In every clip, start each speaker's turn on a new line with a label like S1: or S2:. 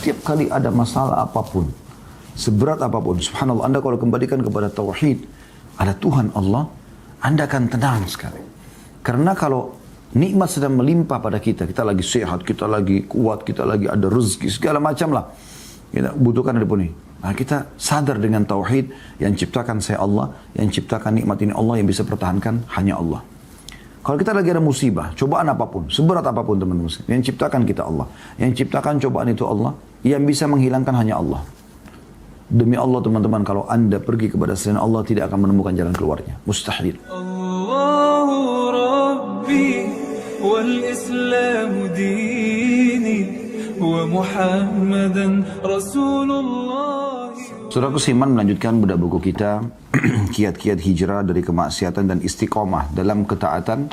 S1: setiap kali ada masalah apapun, seberat apapun, subhanallah, Anda kalau kembalikan kepada tauhid, ada Tuhan Allah, Anda akan tenang sekali. Karena kalau nikmat sedang melimpah pada kita, kita lagi sehat, kita lagi kuat, kita lagi ada rezeki, segala macam lah. Kita butuhkan ada pun ini. Nah, kita sadar dengan tauhid, yang ciptakan saya Allah, yang ciptakan nikmat ini Allah, yang bisa pertahankan hanya Allah. Kalau kita lagi ada musibah, cobaan apapun, seberat apapun teman-teman, yang ciptakan kita Allah, yang ciptakan cobaan itu Allah, yang bisa menghilangkan hanya Allah. Demi Allah teman-teman, kalau Anda pergi kepada selain Allah, tidak akan menemukan jalan keluarnya. Mustahil.
S2: Allahu Rabbi wal Islam dini wa Muhammadan Rasulullah.
S1: Saudaraku seiman, melanjutkan budak buku kita kiat-kiat hijrah dari kemaksiatan dan istiqomah dalam ketaatan.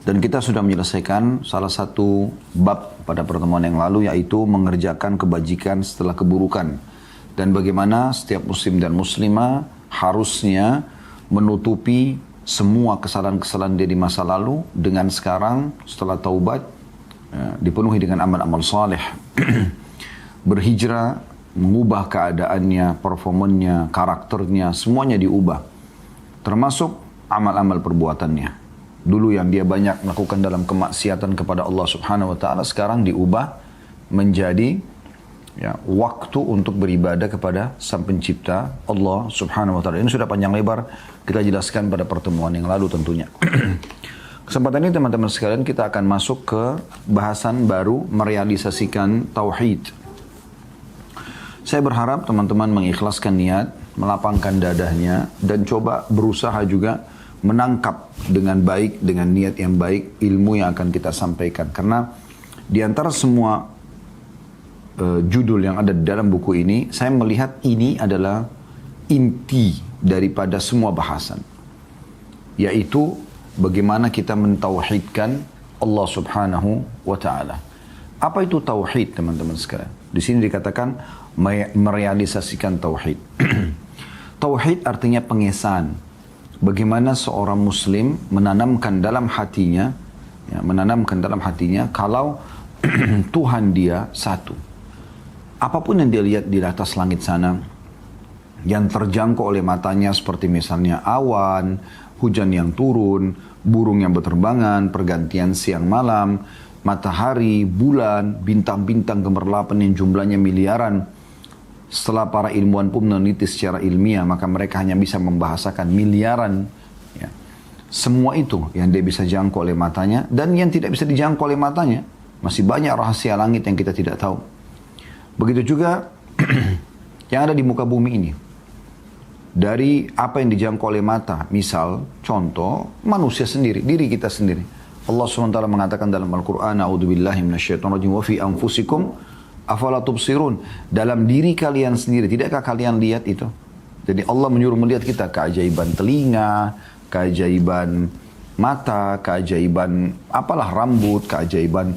S1: Dan kita sudah menyelesaikan salah satu bab pada pertemuan yang lalu, yaitu mengerjakan kebajikan setelah keburukan. Dan bagaimana setiap muslim dan muslimah harusnya menutupi semua kesalahan-kesalahan dia di masa lalu dengan sekarang setelah taubat dipenuhi dengan amal-amal saleh. Berhijrah, mengubah keadaannya, performanya, karakternya, semuanya diubah. Termasuk amal-amal perbuatannya. Dulu yang dia banyak melakukan dalam kemaksiatan kepada Allah Subhanahu wa taala, sekarang diubah menjadi waktu untuk beribadah kepada Sang Pencipta Allah Subhanahu wa taala. Ini sudah panjang lebar kita jelaskan pada pertemuan yang lalu tentunya. Kesempatan ini teman-teman sekalian, kita akan masuk ke bahasan baru, merealisasikan tauhid. Saya berharap teman-teman mengikhlaskan niat, melapangkan dadahnya, dan coba berusaha juga menangkap dengan baik, dengan niat yang baik, ilmu yang akan kita sampaikan. Karena di antara semua judul yang ada di dalam buku ini, saya melihat ini adalah inti daripada semua bahasan. Yaitu bagaimana kita mentauhidkan Allah Subhanahu wa ta'ala. Apa itu tauhid teman-teman sekalian? Di sini dikatakan merealisasikan tauhid. Tauhid artinya pengesahan. Bagaimana seorang muslim menanamkan dalam hatinya, kalau Tuhan dia satu. Apapun yang dia lihat di atas langit sana, yang terjangkau oleh matanya seperti misalnya awan, hujan yang turun, burung yang berterbangan, pergantian siang malam, matahari, bulan, bintang-bintang gemerlapan yang jumlahnya miliaran. Setelah para ilmuwan pun meneliti secara ilmiah, maka mereka hanya bisa membahasakan miliaran. Ya. Semua itu yang dia bisa jangkau oleh matanya, dan yang tidak bisa dijangkau oleh matanya. Masih banyak rahasia langit yang kita tidak tahu. Begitu juga yang ada di muka bumi ini. Dari apa yang dijangkau oleh mata, misal, contoh, manusia sendiri, diri kita sendiri. Allah SWT mengatakan dalam Al-Quran, A'udzubillahi minasyaitonirrajim, wa fi anfusikum afala tubsirun. Dalam diri kalian sendiri, tidakkah kalian lihat itu? Jadi Allah menyuruh melihat kita, keajaiban telinga, keajaiban mata, keajaiban apalah rambut, keajaiban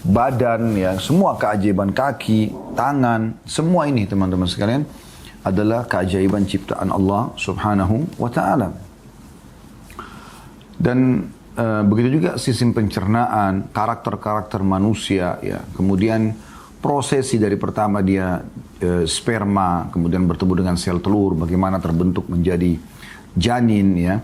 S1: badan, ya, semua keajaiban kaki, tangan, semua ini teman-teman sekalian adalah keajaiban ciptaan Allah Subhanahu wa ta'ala. Dan begitu juga sistem pencernaan, karakter-karakter manusia, ya. Kemudian prosesi dari pertama dia sperma, kemudian bertemu dengan sel telur, bagaimana terbentuk menjadi janin, ya.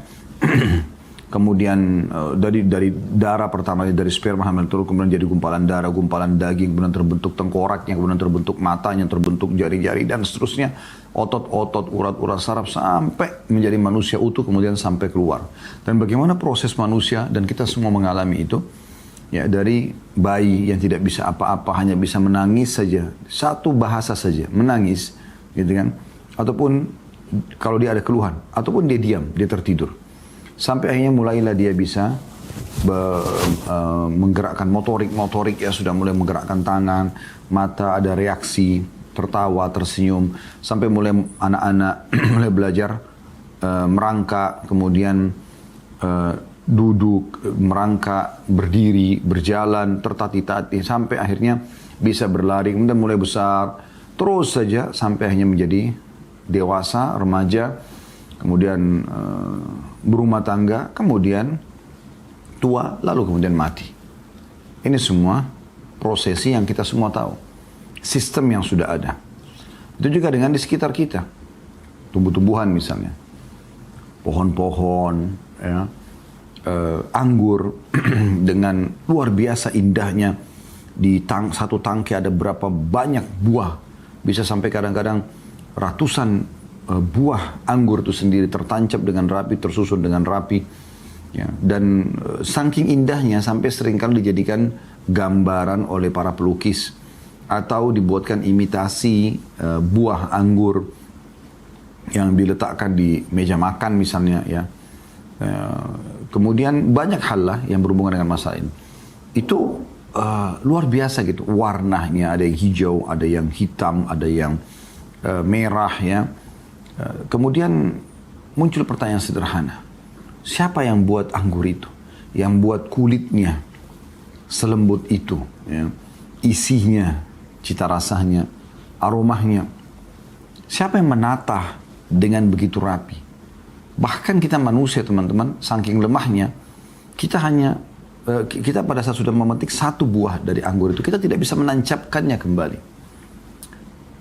S1: Kemudian dari darah pertama, dari sperma hamil telur, kemudian jadi gumpalan darah, gumpalan daging, kemudian terbentuk tengkoraknya, kemudian terbentuk matanya, terbentuk jari-jari, dan seterusnya. Otot-otot, urat-urat saraf, sampai menjadi manusia utuh, kemudian sampai keluar. Dan bagaimana proses manusia, dan kita semua mengalami itu, ya, dari bayi yang tidak bisa apa-apa, hanya bisa menangis saja, satu bahasa saja, menangis, gitu kan, ataupun kalau dia ada keluhan, ataupun dia diam, dia tertidur, sampai akhirnya mulailah dia bisa menggerakkan motorik, ya, sudah mulai menggerakkan tangan, mata ada reaksi, tertawa, tersenyum, sampai mulai anak-anak mulai belajar merangkak, kemudian duduk, merangkak, berdiri, berjalan, tertati-tati, sampai akhirnya bisa berlari, kemudian mulai besar, terus saja sampai akhirnya menjadi dewasa, remaja, kemudian berumah tangga, kemudian tua, lalu kemudian mati. Ini semua prosesi yang kita semua tahu. sistem yang sudah ada. Itu juga dengan di sekitar kita. Tumbuh-tumbuhan misalnya. Pohon-pohon, ya, anggur dengan luar biasa indahnya. Di satu tangki ada berapa banyak buah. Bisa sampai kadang-kadang ratusan buah anggur itu sendiri tertancap dengan rapi, tersusun dengan rapi. Ya, dan saking indahnya sampai seringkali dijadikan gambaran oleh para pelukis. Atau dibuatkan imitasi buah anggur yang diletakkan di meja makan misalnya. Ya. Kemudian banyak hal lah yang berhubungan dengan masalah ini. Itu luar biasa gitu. Warnanya ada yang hijau, ada yang hitam, ada yang merah ya. Kemudian muncul pertanyaan sederhana. Siapa yang buat anggur itu? Yang buat kulitnya selembut itu? Ya. Isinya, cita rasanya, aromanya. Siapa yang menata dengan begitu rapi? Bahkan kita manusia teman-teman, saking lemahnya, kita pada saat sudah memetik satu buah dari anggur itu, kita tidak bisa menancapkannya kembali.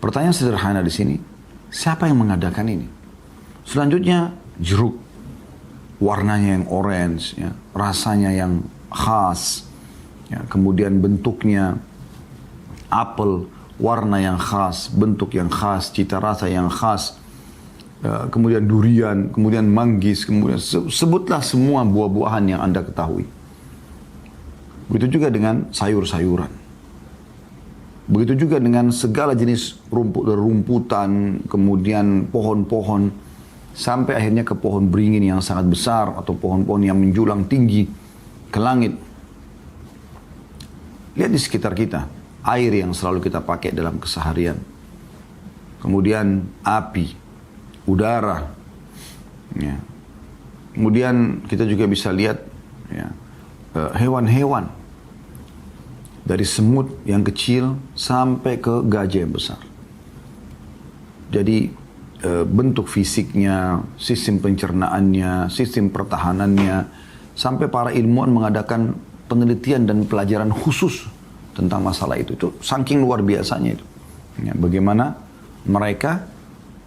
S1: Pertanyaan sederhana di sini, siapa yang mengadakan ini? Selanjutnya, jeruk. Warnanya yang orange, ya, rasanya yang khas, ya, kemudian bentuknya apel, warna yang khas, bentuk yang khas, cita rasa yang khas, kemudian durian, kemudian manggis, kemudian sebutlah semua buah-buahan yang Anda ketahui. Begitu juga dengan sayur-sayuran. Begitu juga dengan segala jenis rumputan, kemudian pohon-pohon, sampai akhirnya ke pohon beringin yang sangat besar, atau pohon-pohon yang menjulang tinggi ke langit. Lihat di sekitar kita, air yang selalu kita pakai dalam keseharian. Kemudian api, udara. Ya. Kemudian kita juga bisa lihat ya, hewan-hewan. Dari semut yang kecil sampai ke gajah yang besar. Jadi bentuk fisiknya, sistem pencernaannya, sistem pertahanannya, sampai para ilmuwan mengadakan penelitian dan pelajaran khusus tentang masalah itu. Itu saking luar biasanya itu. Ya, bagaimana mereka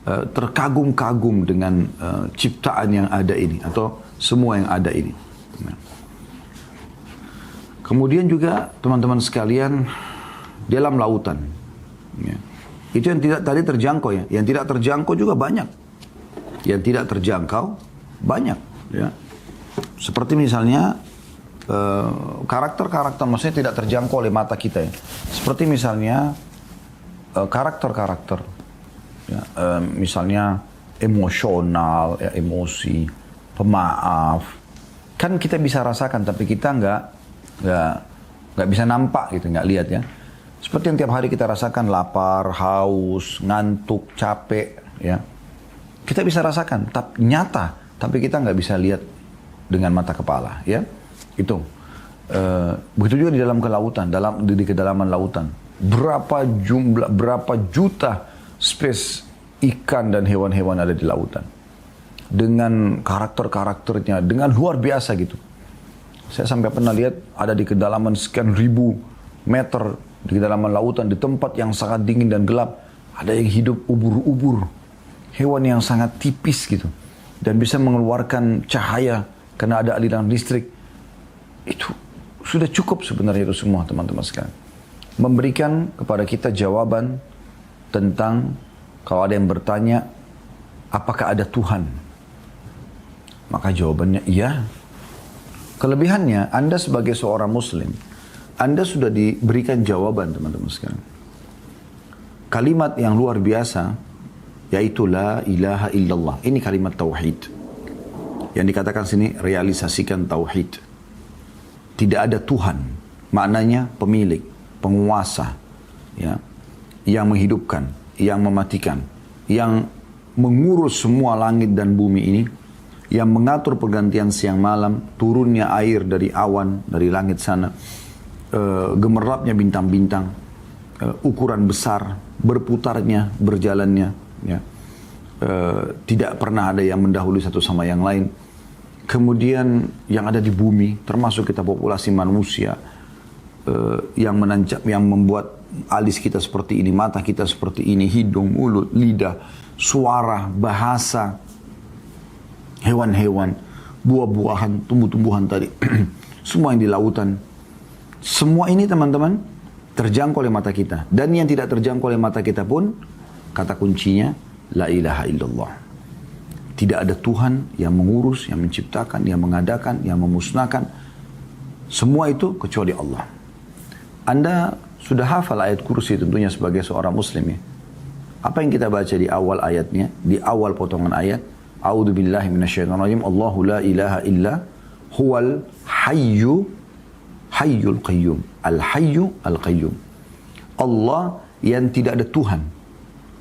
S1: terkagum-kagum dengan ciptaan yang ada ini, atau semua yang ada ini. Ya. Kemudian juga teman-teman sekalian, dalam lautan. Ya. Itu yang tidak tadi terjangkau ya. Yang tidak terjangkau juga banyak. Yang tidak terjangkau banyak. Ya. Seperti misalnya karakter-karakter, maksudnya tidak terjangkau oleh mata kita ya. Seperti misalnya karakter-karakter. Ya, misalnya emosional, ya, emosi, pemaaf. Kan kita bisa rasakan, tapi kita nggak bisa nampak gitu, nggak lihat ya. Seperti yang tiap hari kita rasakan lapar, haus, ngantuk, capek, ya. Kita bisa rasakan, tapi nyata, tapi kita nggak bisa lihat dengan mata kepala, ya. Itu. Begitu juga di dalam kelautan, di kedalaman lautan. Berapa juta spesies ikan dan hewan-hewan ada di lautan. Dengan karakter-karakternya, dengan luar biasa gitu. Saya sampai pernah lihat ada di kedalaman sekian ribu meter di kedalaman lautan, di tempat yang sangat dingin dan gelap, ada yang hidup ubur-ubur, hewan yang sangat tipis gitu, dan bisa mengeluarkan cahaya karena ada aliran listrik. Itu sudah cukup sebenarnya itu semua teman-teman sekalian, memberikan kepada kita jawaban tentang kalau ada yang bertanya apakah ada Tuhan, maka jawabannya iya. Kelebihannya, Anda sebagai seorang Muslim, Anda sudah diberikan jawaban teman-teman sekalian. Kalimat yang luar biasa, yaitu la ilaha illallah. Ini kalimat tauhid. Yang dikatakan sini, realisasikan tauhid. Tidak ada Tuhan, maknanya pemilik, penguasa, ya, yang menghidupkan, yang mematikan, yang mengurus semua langit dan bumi ini, yang mengatur pergantian siang malam, turunnya air dari awan, dari langit sana, gemerlapnya bintang-bintang, ukuran besar, berputarnya, berjalannya, ya. Tidak pernah ada yang mendahului satu sama yang lain. Kemudian yang ada di bumi, termasuk kita populasi manusia, yang menancap, yang membuat alis kita seperti ini, mata kita seperti ini, hidung, mulut, lidah, suara, bahasa, hewan-hewan, buah-buahan, tumbuh-tumbuhan tadi, semua yang di lautan. Semua ini teman-teman terjangkau oleh mata kita. Dan yang tidak terjangkau oleh mata kita pun, kata kuncinya, la ilaha illallah. Tidak ada Tuhan yang mengurus, yang menciptakan, yang mengadakan, yang memusnahkan. Semua itu kecuali Allah. Anda sudah hafal ayat kursi tentunya sebagai seorang muslim ya. Apa yang kita baca di awal ayatnya, di awal potongan ayat, A'udzu billahi minasyaitonir rajim, Allahu la ilaha illa huwal hayyul qayyum. Al-hayyu al-qayyum. Allah yang tidak ada Tuhan.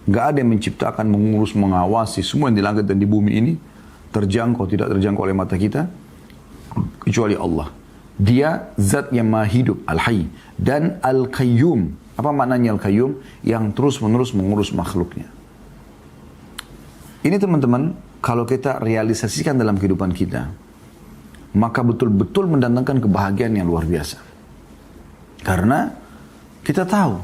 S1: Gak ada yang menciptakan, mengurus, mengawasi semua yang di langit dan di bumi ini, terjangkau, tidak terjangkau oleh mata kita, kecuali Allah. Dia zat yang maha hidup, al-hayy, dan al-qayyum. Apa maknanya al-qayyum? Yang terus-menerus mengurus makhluknya. Ini teman-teman, kalau kita realisasikan dalam kehidupan kita, maka betul-betul mendatangkan kebahagiaan yang luar biasa. Karena kita tahu,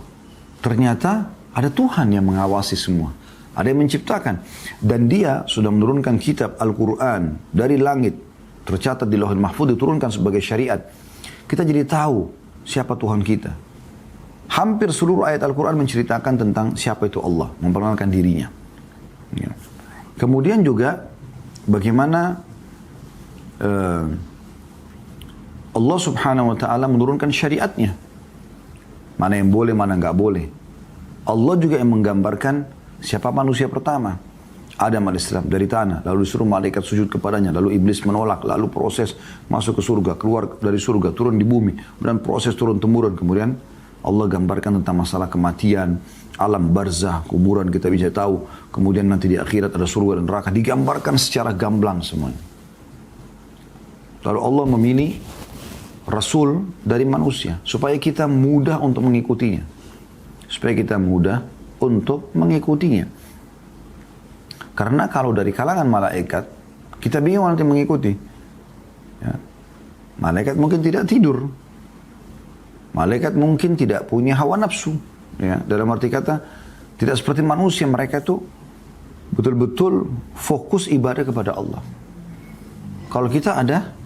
S1: ternyata ada Tuhan yang mengawasi semua. Ada yang menciptakan. Dan dia sudah menurunkan kitab Al-Quran dari langit. Tercatat di Lauhul Mahfuz, diturunkan sebagai syariat. Kita jadi tahu siapa Tuhan kita. Hampir seluruh ayat Al-Quran menceritakan tentang siapa itu Allah. Memperkenalkan dirinya. Ya. Kemudian juga bagaimana Allah subhanahu wa ta'ala menurunkan syariatnya. Mana yang boleh, mana nggak boleh. Allah juga yang menggambarkan siapa manusia pertama. Adam alaihissalam dari tanah, lalu disuruh malaikat sujud kepadanya, lalu iblis menolak, lalu proses masuk ke surga, keluar dari surga, turun di bumi, dan proses turun temurun. Kemudian Allah gambarkan tentang masalah kematian, alam barzah, kuburan kita bisa tahu, kemudian nanti di akhirat ada surga dan neraka, digambarkan secara gamblang semuanya. Lalu Allah memilih Rasul dari manusia, supaya kita mudah untuk mengikutinya. Supaya kita mudah untuk mengikutinya. Karena kalau dari kalangan malaikat, kita bingung nanti mengikuti. Ya. Malaikat mungkin tidak tidur. Malaikat mungkin tidak punya hawa nafsu. Ya. Dalam arti kata, tidak seperti manusia. Mereka itu betul-betul fokus ibadah kepada Allah. Kalau kita ada,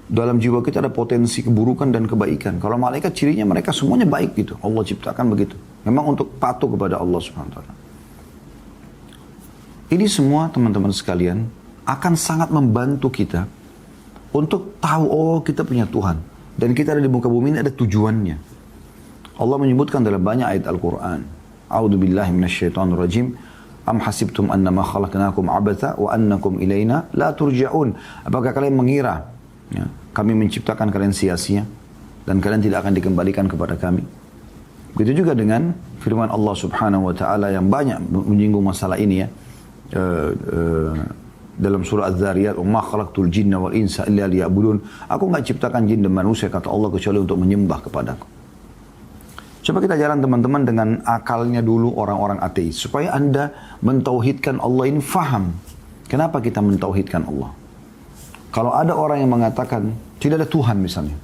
S1: dalam jiwa kita ada potensi keburukan dan kebaikan. Kalau malaikat cirinya mereka semuanya baik gitu. Allah ciptakan begitu. Memang untuk patuh kepada Allah Subhanahu wa ta'ala. Ini semua teman-teman sekalian akan sangat membantu kita untuk tahu, oh kita punya Tuhan. Dan kita ada di muka bumi ini ada tujuannya. Allah menyebutkan dalam banyak ayat Al-Quran. A'udzu billahi minasyaitonir rajim. Am hasibtum annama khalaqnakum abatha wa annakum ilaina la turja'un. Apakah kalian mengira ya, kami menciptakan kalian sia-sia dan kalian tidak akan dikembalikan kepada kami? Begitu juga dengan firman Allah Subhanahu wa ta'ala yang banyak menyinggung masalah ini ya. Dalam surah Az-Zariyat, "Wa ma khalaqtul jinna wal insa illa liya'budun." Aku enggak ciptakan jin dan manusia kata Allah kecuali untuk menyembah kepadaku. Coba kita jalan teman-teman dengan akalnya dulu orang-orang ateis supaya Anda mentauhidkan Allah ini faham. Kenapa kita mentauhidkan Allah? Kalau ada orang yang mengatakan tidak ada Tuhan misalnya.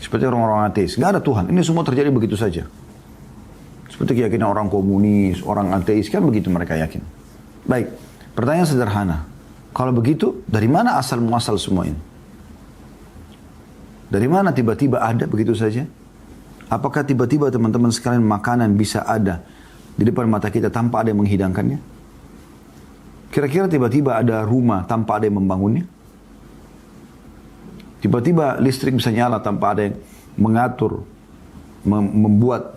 S1: Seperti orang-orang ateis, enggak ada Tuhan. Ini semua terjadi begitu saja. Seperti keyakinan orang komunis, orang ateis kan begitu mereka yakin. Baik, pertanyaan sederhana. Kalau begitu, dari mana asal muasal semua ini? Dari mana tiba-tiba ada begitu saja? Apakah tiba-tiba teman-teman sekalian makanan bisa ada di depan mata kita tanpa ada yang menghidangkannya? Kira-kira tiba-tiba ada rumah tanpa ada yang membangunnya? Tiba-tiba listrik bisa nyala tanpa ada yang mengatur, membuat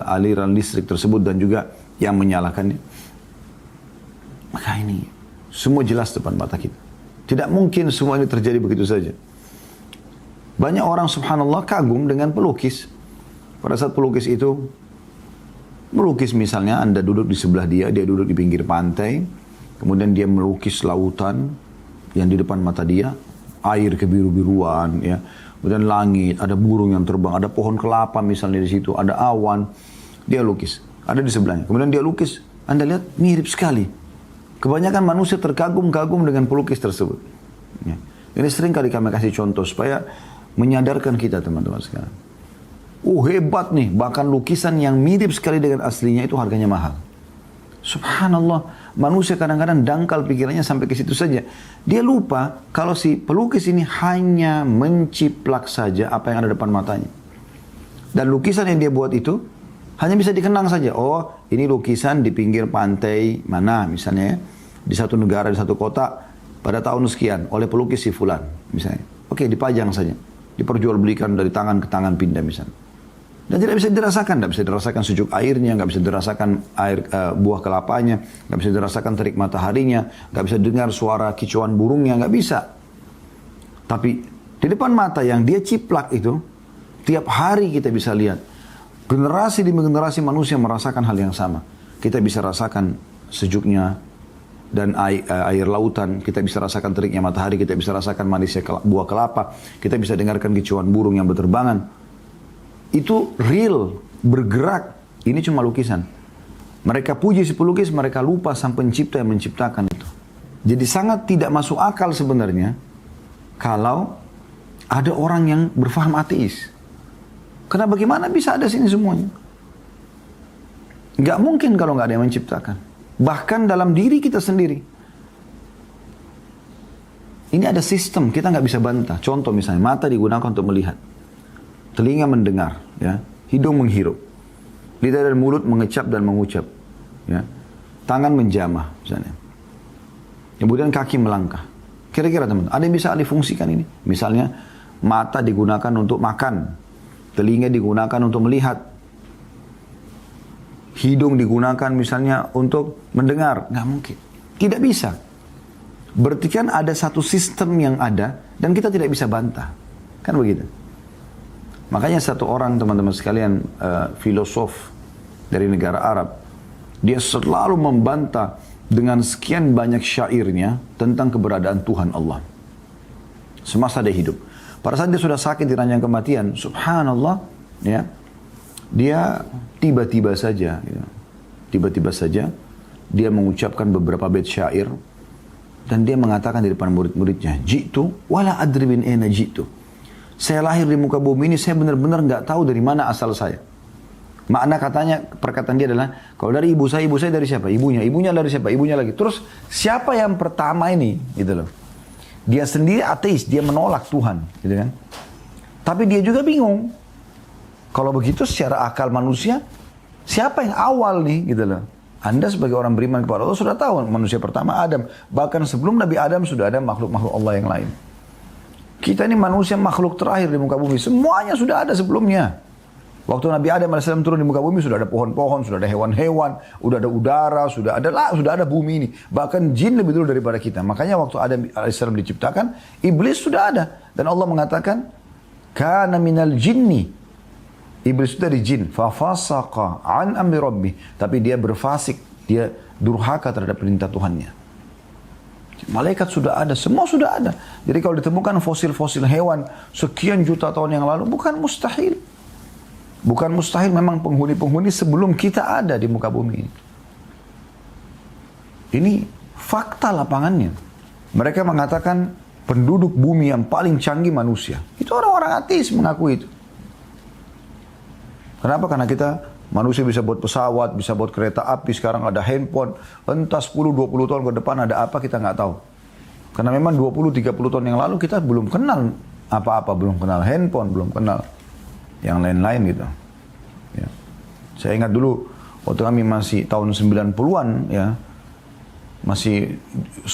S1: aliran listrik tersebut dan juga yang menyalakannya? Maka ini semua jelas depan mata kita. Tidak mungkin semua ini terjadi begitu saja. Banyak orang subhanallah kagum dengan pelukis. Pada saat pelukis itu melukis misalnya Anda duduk di sebelah dia duduk di pinggir pantai, kemudian dia melukis lautan yang di depan mata dia, air kebiru-biruan ya. Kemudian langit, ada burung yang terbang, ada pohon kelapa misalnya di situ, ada awan. Dia lukis, ada di sebelahnya. Kemudian dia lukis, Anda lihat mirip sekali. Kebanyakan manusia terkagum-kagum dengan pelukis tersebut. Ya. Ini sering kali kami kasih contoh supaya menyadarkan kita teman-teman sekalian. Hebat nih, bahkan lukisan yang mirip sekali dengan aslinya itu harganya mahal. Subhanallah, manusia kadang-kadang dangkal pikirannya sampai ke situ saja. Dia lupa kalau si pelukis ini hanya menciplak saja apa yang ada depan matanya. Dan lukisan yang dia buat itu hanya bisa dikenang saja. Oh, ini lukisan di pinggir pantai mana misalnya ya, di satu negara, di satu kota pada tahun sekian oleh pelukis si fulan misalnya. Oke, dipajang saja. Diperjualbelikan dari tangan ke tangan pindah misalnya. Dan tidak bisa dirasakan, tidak bisa dirasakan sejuk airnya, nggak bisa dirasakan air buah kelapanya, nggak bisa dirasakan terik mataharinya, nggak bisa dengar suara kicauan burungnya, nggak bisa. Tapi di depan mata yang dia ciplak itu, tiap hari kita bisa lihat generasi demi generasi manusia merasakan hal yang sama. Kita bisa rasakan sejuknya dan air lautan, kita bisa rasakan teriknya matahari, kita bisa rasakan manisnya buah kelapa, kita bisa dengarkan kicauan burung yang berterbangan. Itu real, bergerak. Ini cuma lukisan. Mereka puji si pelukis, mereka lupa sang pencipta yang menciptakan itu. Jadi sangat tidak masuk akal sebenarnya kalau ada orang yang berfaham ateis. Karena bagaimana bisa ada sini semuanya? Nggak mungkin kalau nggak ada yang menciptakan. Bahkan dalam diri kita sendiri. Ini ada sistem, kita nggak bisa bantah. Contoh misalnya, mata digunakan untuk melihat. Telinga mendengar, ya, hidung menghirup, lidah dan mulut mengecap dan mengucap, ya, tangan menjamah, misalnya. Kemudian kaki melangkah. Kira-kira teman, ada yang bisa alih fungsikan ini? Misalnya mata digunakan untuk makan, telinga digunakan untuk melihat, hidung digunakan misalnya untuk mendengar, nggak mungkin, tidak bisa. Berarti kan ada satu sistem yang ada dan kita tidak bisa bantah, kan begitu? Makanya satu orang teman-teman sekalian filosof dari negara Arab, dia selalu membantah dengan sekian banyak syairnya tentang keberadaan Tuhan Allah semasa dia hidup. Pada saat dia sudah sakit di ranjang kematian, subhanallah, ya, dia tiba-tiba saja, ya, tiba-tiba saja dia mengucapkan beberapa bait syair dan dia mengatakan di depan murid-muridnya, jitu wala adri bin aina jitu. Saya lahir di muka bumi ini, saya benar-benar nggak tahu dari mana asal saya. Makna katanya, perkataan dia adalah, kalau dari ibu saya dari siapa? Ibunya dari siapa? Ibunya lagi. Terus siapa yang pertama ini? Gitu loh. Dia sendiri ateis, dia menolak Tuhan, gitu kan? Tapi dia juga bingung. Kalau begitu secara akal manusia, siapa yang awal nih, gitu loh? Anda sebagai orang beriman kepada Allah sudah tahu manusia pertama Adam. Bahkan sebelum Nabi Adam sudah ada makhluk-makhluk Allah yang lain. Kita ini manusia makhluk terakhir di muka bumi. Semuanya sudah ada sebelumnya. Waktu Nabi Adam AS turun di muka bumi sudah ada pohon-pohon, sudah ada hewan-hewan, sudah ada udara, sudah ada bumi ini. Bahkan jin lebih dulu daripada kita. Makanya waktu Adam AS diciptakan, iblis sudah ada. Dan Allah mengatakan, kana minal jinni. Iblis itu dari jin. Fafasaqa an amri rabbih. Tapi dia berfasik, dia durhaka terhadap perintah Tuhannya. Malaikat sudah ada, semua sudah ada. Jadi kalau ditemukan fosil-fosil hewan sekian juta tahun yang lalu, bukan mustahil. Bukan mustahil, memang penghuni-penghuni sebelum kita ada di muka bumi ini. Ini fakta lapangannya. Mereka mengatakan penduduk bumi yang paling canggih manusia. Itu orang-orang ateis mengaku itu. Kenapa? Karena kita manusia bisa buat pesawat, bisa buat kereta api, sekarang ada handphone. Entah 10-20 tahun ke depan ada apa kita nggak tahu. Karena memang 20-30 tahun yang lalu kita belum kenal apa-apa, belum kenal handphone, belum kenal yang lain-lain gitu. Ya. Saya ingat dulu waktu kami masih tahun 90-an ya, masih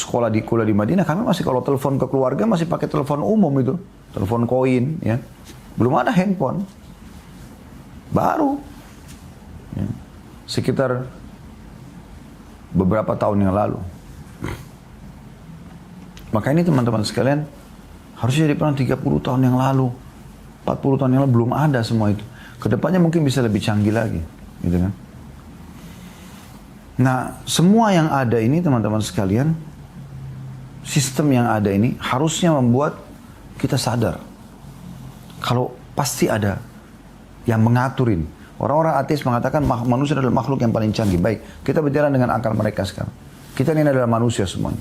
S1: kuliah di Madinah, kami masih kalau telepon ke keluarga masih pakai telepon umum itu, telepon koin ya. Belum ada handphone. Baru ya, sekitar beberapa tahun yang lalu. Maka ini teman-teman sekalian harusnya jadi pernah 30 tahun yang lalu, 40 tahun yang lalu belum ada semua itu. Kedepannya mungkin bisa lebih canggih lagi, gitu kan? Nah, semua yang ada ini teman-teman sekalian, sistem yang ada ini harusnya membuat kita sadar kalau pasti ada yang mengaturin. Orang-orang ateis mengatakan manusia adalah makhluk yang paling canggih. Baik, kita bicara dengan akal mereka sekarang. Kita ini adalah manusia semuanya.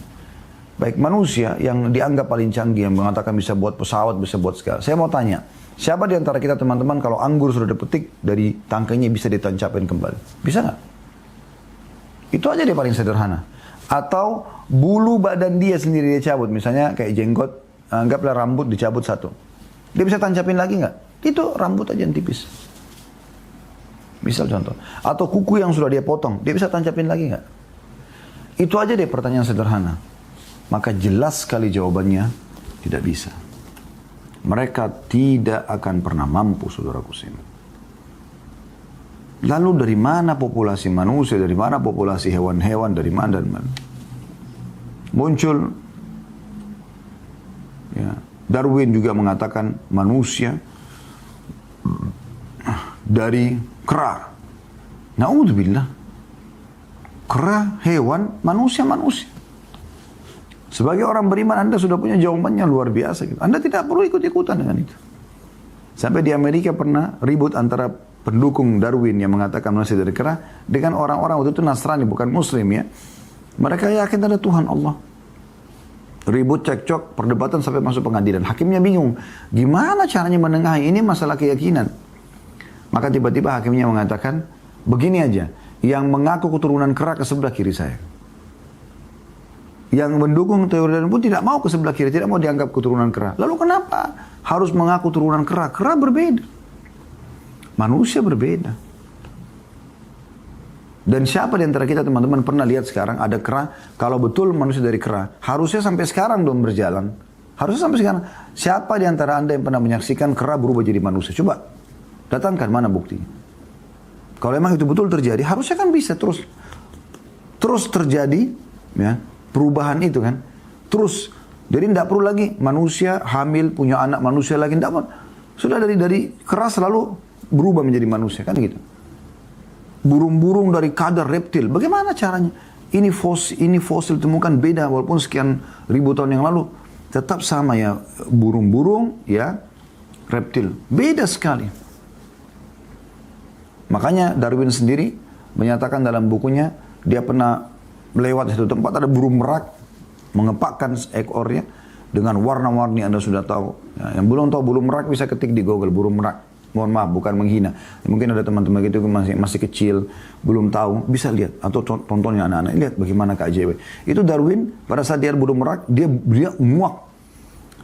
S1: Baik, manusia yang dianggap paling canggih, yang mengatakan bisa buat pesawat, bisa buat segala. Saya mau tanya, Siapa di antara kita teman-teman kalau anggur sudah dipetik dari tangkainya bisa ditancapin kembali? Bisa nggak? Itu aja dia paling sederhana. Atau bulu badan dia sendiri dia cabut. Misalnya kayak jenggot, anggaplah rambut dicabut satu. Dia bisa tancapin lagi nggak? Itu rambut aja yang tipis. Misal contoh. Atau kuku yang sudah dia potong, dia bisa tancapin lagi nggak? Itu aja deh pertanyaan sederhana. Maka jelas sekali jawabannya, tidak bisa. Mereka tidak akan pernah mampu, saudaraku sini. Lalu dari mana populasi manusia, dari mana populasi hewan-hewan, dari mana dan mana? Muncul, ya, Darwin juga mengatakan manusia dari kera. Na'udzubillah. Kera, hewan, manusia. Sebagai orang beriman, Anda sudah punya jawabannya luar biasa. Gitu. Anda tidak perlu ikut-ikutan dengan itu. Sampai di Amerika pernah ribut antara pendukung Darwin yang mengatakan manusia dari kera dengan orang-orang waktu itu Nasrani, bukan Muslim ya. Mereka yakin ada Tuhan Allah. Ribut, cekcok, perdebatan sampai masuk pengadilan. Hakimnya bingung. Gimana caranya menengahi? Ini masalah keyakinan. Maka tiba-tiba hakimnya mengatakan, begini aja. Yang mengaku keturunan kera ke sebelah kiri saya. Yang mendukung teori Darwin pun tidak mau ke sebelah kiri, tidak mau dianggap keturunan kera. Lalu kenapa harus mengaku keturunan kera? Kera berbeda. Manusia berbeda. Dan siapa di antara kita teman-teman pernah lihat sekarang ada kera? Kalau betul manusia dari kera, harusnya sampai sekarang dong berjalan. Harusnya sampai sekarang. Siapa di antara Anda yang pernah menyaksikan kera berubah jadi manusia? Coba datangkan mana buktinya. Kalau memang itu betul terjadi, harusnya kan bisa terus terjadi, ya, perubahan itu kan. Terus, jadi tidak perlu lagi manusia hamil punya anak manusia lagi, tidak perlu. Sudah dari kera selalu berubah menjadi manusia kan gitu. Burung-burung dari kadar reptil, bagaimana caranya? Ini fosil temukan beda walaupun sekian ribu tahun yang lalu tetap sama ya, burung-burung ya, reptil beda sekali. Makanya Darwin sendiri menyatakan dalam bukunya, dia pernah melewat di satu tempat ada burung merak mengepakkan ekornya dengan warna-warni. Anda sudah tahu. Ya, yang belum tahu burung merak bisa ketik di Google burung merak. Mohon maaf, bukan menghina. Mungkin ada teman-teman gitu masih kecil, belum tahu, bisa lihat atau tontonnya anak-anak lihat bagaimana keajaiban. Itu Darwin pada saat dia burung merak, dia muak.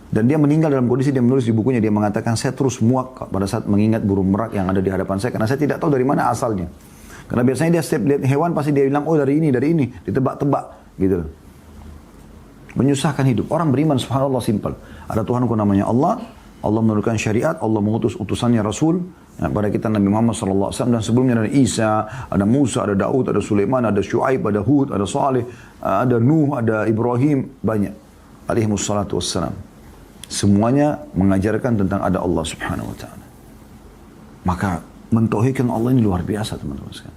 S1: Dan dia meninggal dalam kondisi dia menulis di bukunya, dia mengatakan saya terus muak pada saat mengingat burung merak yang ada di hadapan saya karena saya tidak tahu dari mana asalnya. Karena biasanya dia setiap lihat hewan pasti dia bilang, oh dari ini, ditebak-tebak gitu. Menyusahkan hidup. Orang beriman subhanallah simpel. Ada Tuhanku namanya Allah, Allah menurunkan syariat, Allah mengutus utusannya Rasul ya, pada kita Nabi Muhammad SAW, dan sebelumnya ada Isa, ada Musa, ada Daud, ada Sulaiman, ada Syuaib, ada Hud, ada Saleh, ada Nuh, ada Ibrahim, banyak. Alaihimussalatu wassalam. Semuanya mengajarkan tentang ada Allah subhanahu wa ta'ala. Maka mentauhidkan Allah ini luar biasa teman-teman sekalian.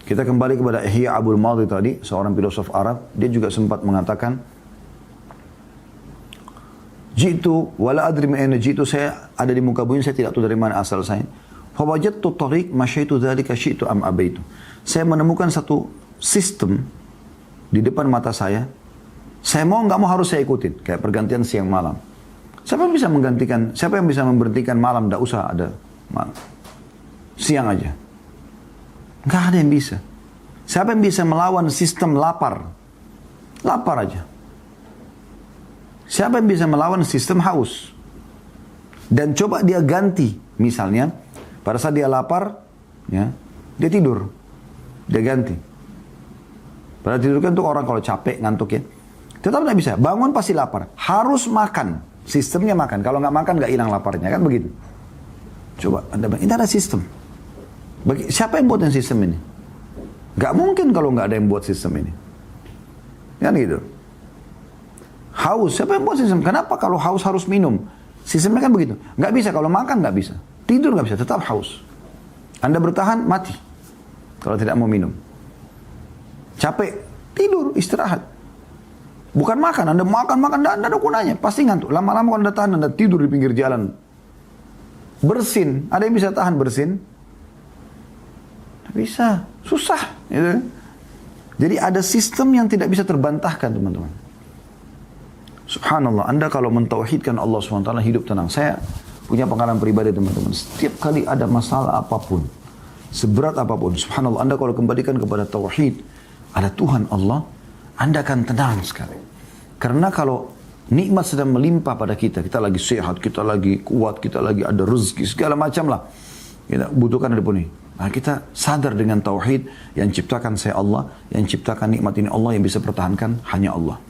S1: Kita kembali kepada Ihya Abul Madi tadi, seorang filosof Arab. Dia juga sempat mengatakan, jitu wala adri min aina jitu, saya ada di muka bumi, saya tidak tahu dari mana asal saya. Fa wajadtu tariq masyaitu dzalika syi'tu am abaitu. Saya menemukan satu sistem di depan mata saya. Saya mau nggak mau harus saya ikutin, kayak pergantian siang malam. Siapa yang bisa menggantikan, siapa yang bisa memberhentikan malam, nggak usah ada malam. Siang aja. Nggak ada yang bisa. Siapa yang bisa melawan sistem lapar? Lapar aja. Siapa yang bisa melawan sistem haus? Dan coba dia ganti, misalnya, pada saat dia lapar, ya, dia tidur. Dia ganti. Pada tidur kan tuh orang kalau capek, ngantuk ya. Tetap tidak bisa. Bangun pasti lapar. Harus makan. Sistemnya makan. Kalau nggak makan nggak hilang laparnya. Kan begitu. Coba Anda bayangkan. Ini ada sistem. Siapa yang buat sistem ini? Nggak mungkin kalau nggak ada yang buat sistem ini. Kan gitu. Haus. Siapa yang buat sistem? Kenapa kalau haus harus minum? Sistemnya kan begitu. Nggak bisa. Kalau makan nggak bisa. Tidur nggak bisa. Tetap haus. Anda bertahan mati. Kalau tidak mau minum. Capek. Tidur. Istirahat. Bukan makan, Anda makan, tidak ada gunanya. Pasti ngantuk. Lama-lama kalau Anda tahan, Anda tidur di pinggir jalan. Bersin, ada yang bisa tahan bersin? Tidak bisa, susah. Gitu. Jadi ada sistem yang tidak bisa terbantahkan teman-teman. Subhanallah, Anda kalau mentauhidkan Allah SWT hidup tenang. Saya punya pengalaman pribadi teman-teman. Setiap kali ada masalah apapun, seberat apapun, subhanallah, Anda kalau kembalikan kepada tauhid, ada Tuhan Allah, Anda akan tenang sekali. Karena kalau nikmat sedang melimpah pada kita, kita lagi sehat, kita lagi kuat, kita lagi ada rezeki, segala macam lah. Kita butuhkan ada pun ini. Nah, kita sadar dengan tauhid, yang ciptakan saya Allah, yang ciptakan nikmat ini Allah, yang bisa pertahankan hanya Allah.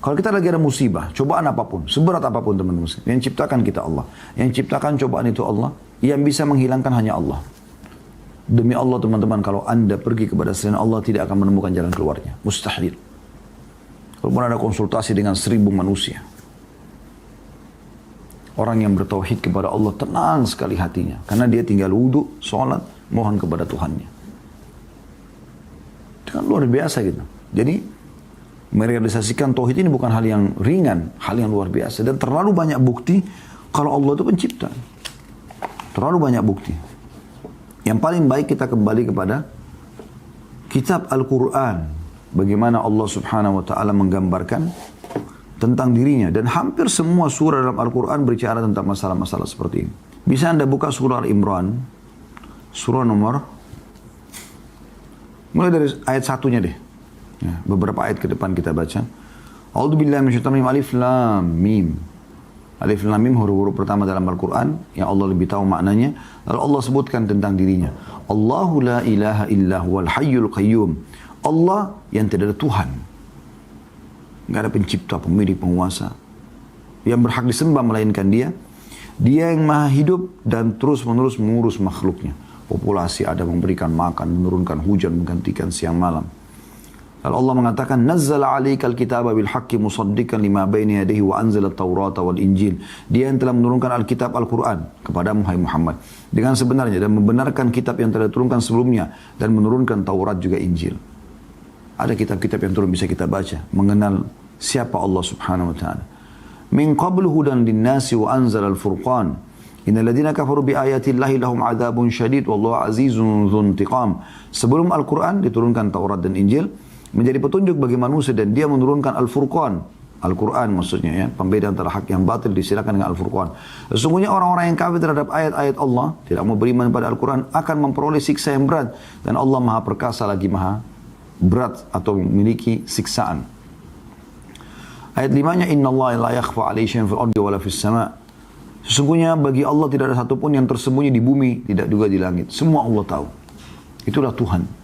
S1: Kalau kita lagi ada musibah, cobaan apapun, seberat apapun teman-teman, yang ciptakan kita Allah, yang ciptakan cobaan itu Allah, yang bisa menghilangkan hanya Allah. Demi Allah teman-teman, kalau Anda pergi kepada selain Allah, tidak akan menemukan jalan keluarnya. Mustahil. Walaupun ada konsultasi dengan 1000 manusia. Orang yang bertauhid kepada Allah tenang sekali hatinya. Karena dia tinggal wudhu, sholat, mohon kepada Tuhannya. Itu kan luar biasa gitu. Jadi, merealisasikan tauhid ini bukan hal yang ringan, hal yang luar biasa. Dan terlalu banyak bukti kalau Allah itu pencipta. Terlalu banyak bukti. Yang paling baik kita kembali kepada kitab Al-Quran. Bagaimana Allah subhanahu wa ta'ala menggambarkan tentang dirinya. Dan hampir semua surah dalam Al-Quran berbicara tentang masalah-masalah seperti ini. Bisa Anda buka surah Al-Imran, surah nomor, mulai dari ayat 1-nya deh. Ya, beberapa ayat ke depan kita baca. A'udzubillahi minasyaitonir rajim. Alif Lam Mim. Alif Lam Mim huruf-huruf pertama dalam Al-Quran yang Allah lebih tahu maknanya. Lalu Allah sebutkan tentang dirinya. Allahu la ilaha illa huwal hayyul qayyum. Allah yang tidak ada Tuhan. Enggak ada pencipta, pemilik, penguasa yang berhak disembah melainkan Dia. Dia yang maha hidup dan terus-menerus mengurus makhluknya. Populasi ada, memberikan makan, menurunkan hujan, menggantikan siang malam. Lalu Allah mengatakan, Nazzala alaikal kitaba bil haqqi musaddiqan lima baina yadayhi wa anzala at-taurata wal injil. Dia yang telah menurunkan Alkitab Al-Quran kepada Muhammad dengan sebenarnya dan membenarkan kitab yang telah diturunkan sebelumnya dan menurunkan Taurat juga Injil. Ada kitab-kitab yang turun bisa kita baca, mengenal siapa Allah subhanahu wa ta'ala. Min qablu hudan linnasi wa anzala al-furqan. Innal ladzina kafaru bi ayatillahi lahum adzabun syadid wallahu azizun dzuntiqam. Sebelum Al-Quran diturunkan Taurat dan Injil, menjadi petunjuk bagi manusia dan dia menurunkan Al-Furqan. Al-Quran maksudnya ya, pembeda antara hak yang batil disilakan dengan Al-Furqan. Sesungguhnya orang-orang yang kafir terhadap ayat-ayat Allah, tidak mau beriman pada Al-Quran, akan memperoleh siksa yang berat. Dan Allah maha perkasa lagi maha berat atau memiliki siksaan. Ayat 5-nya, Inna Allah la yakhfa alaihi syai'un fil ardi wala fis sama'. Sesungguhnya bagi Allah tidak ada satupun yang tersembunyi di bumi, tidak juga di langit. Semua Allah tahu. Itulah Tuhan.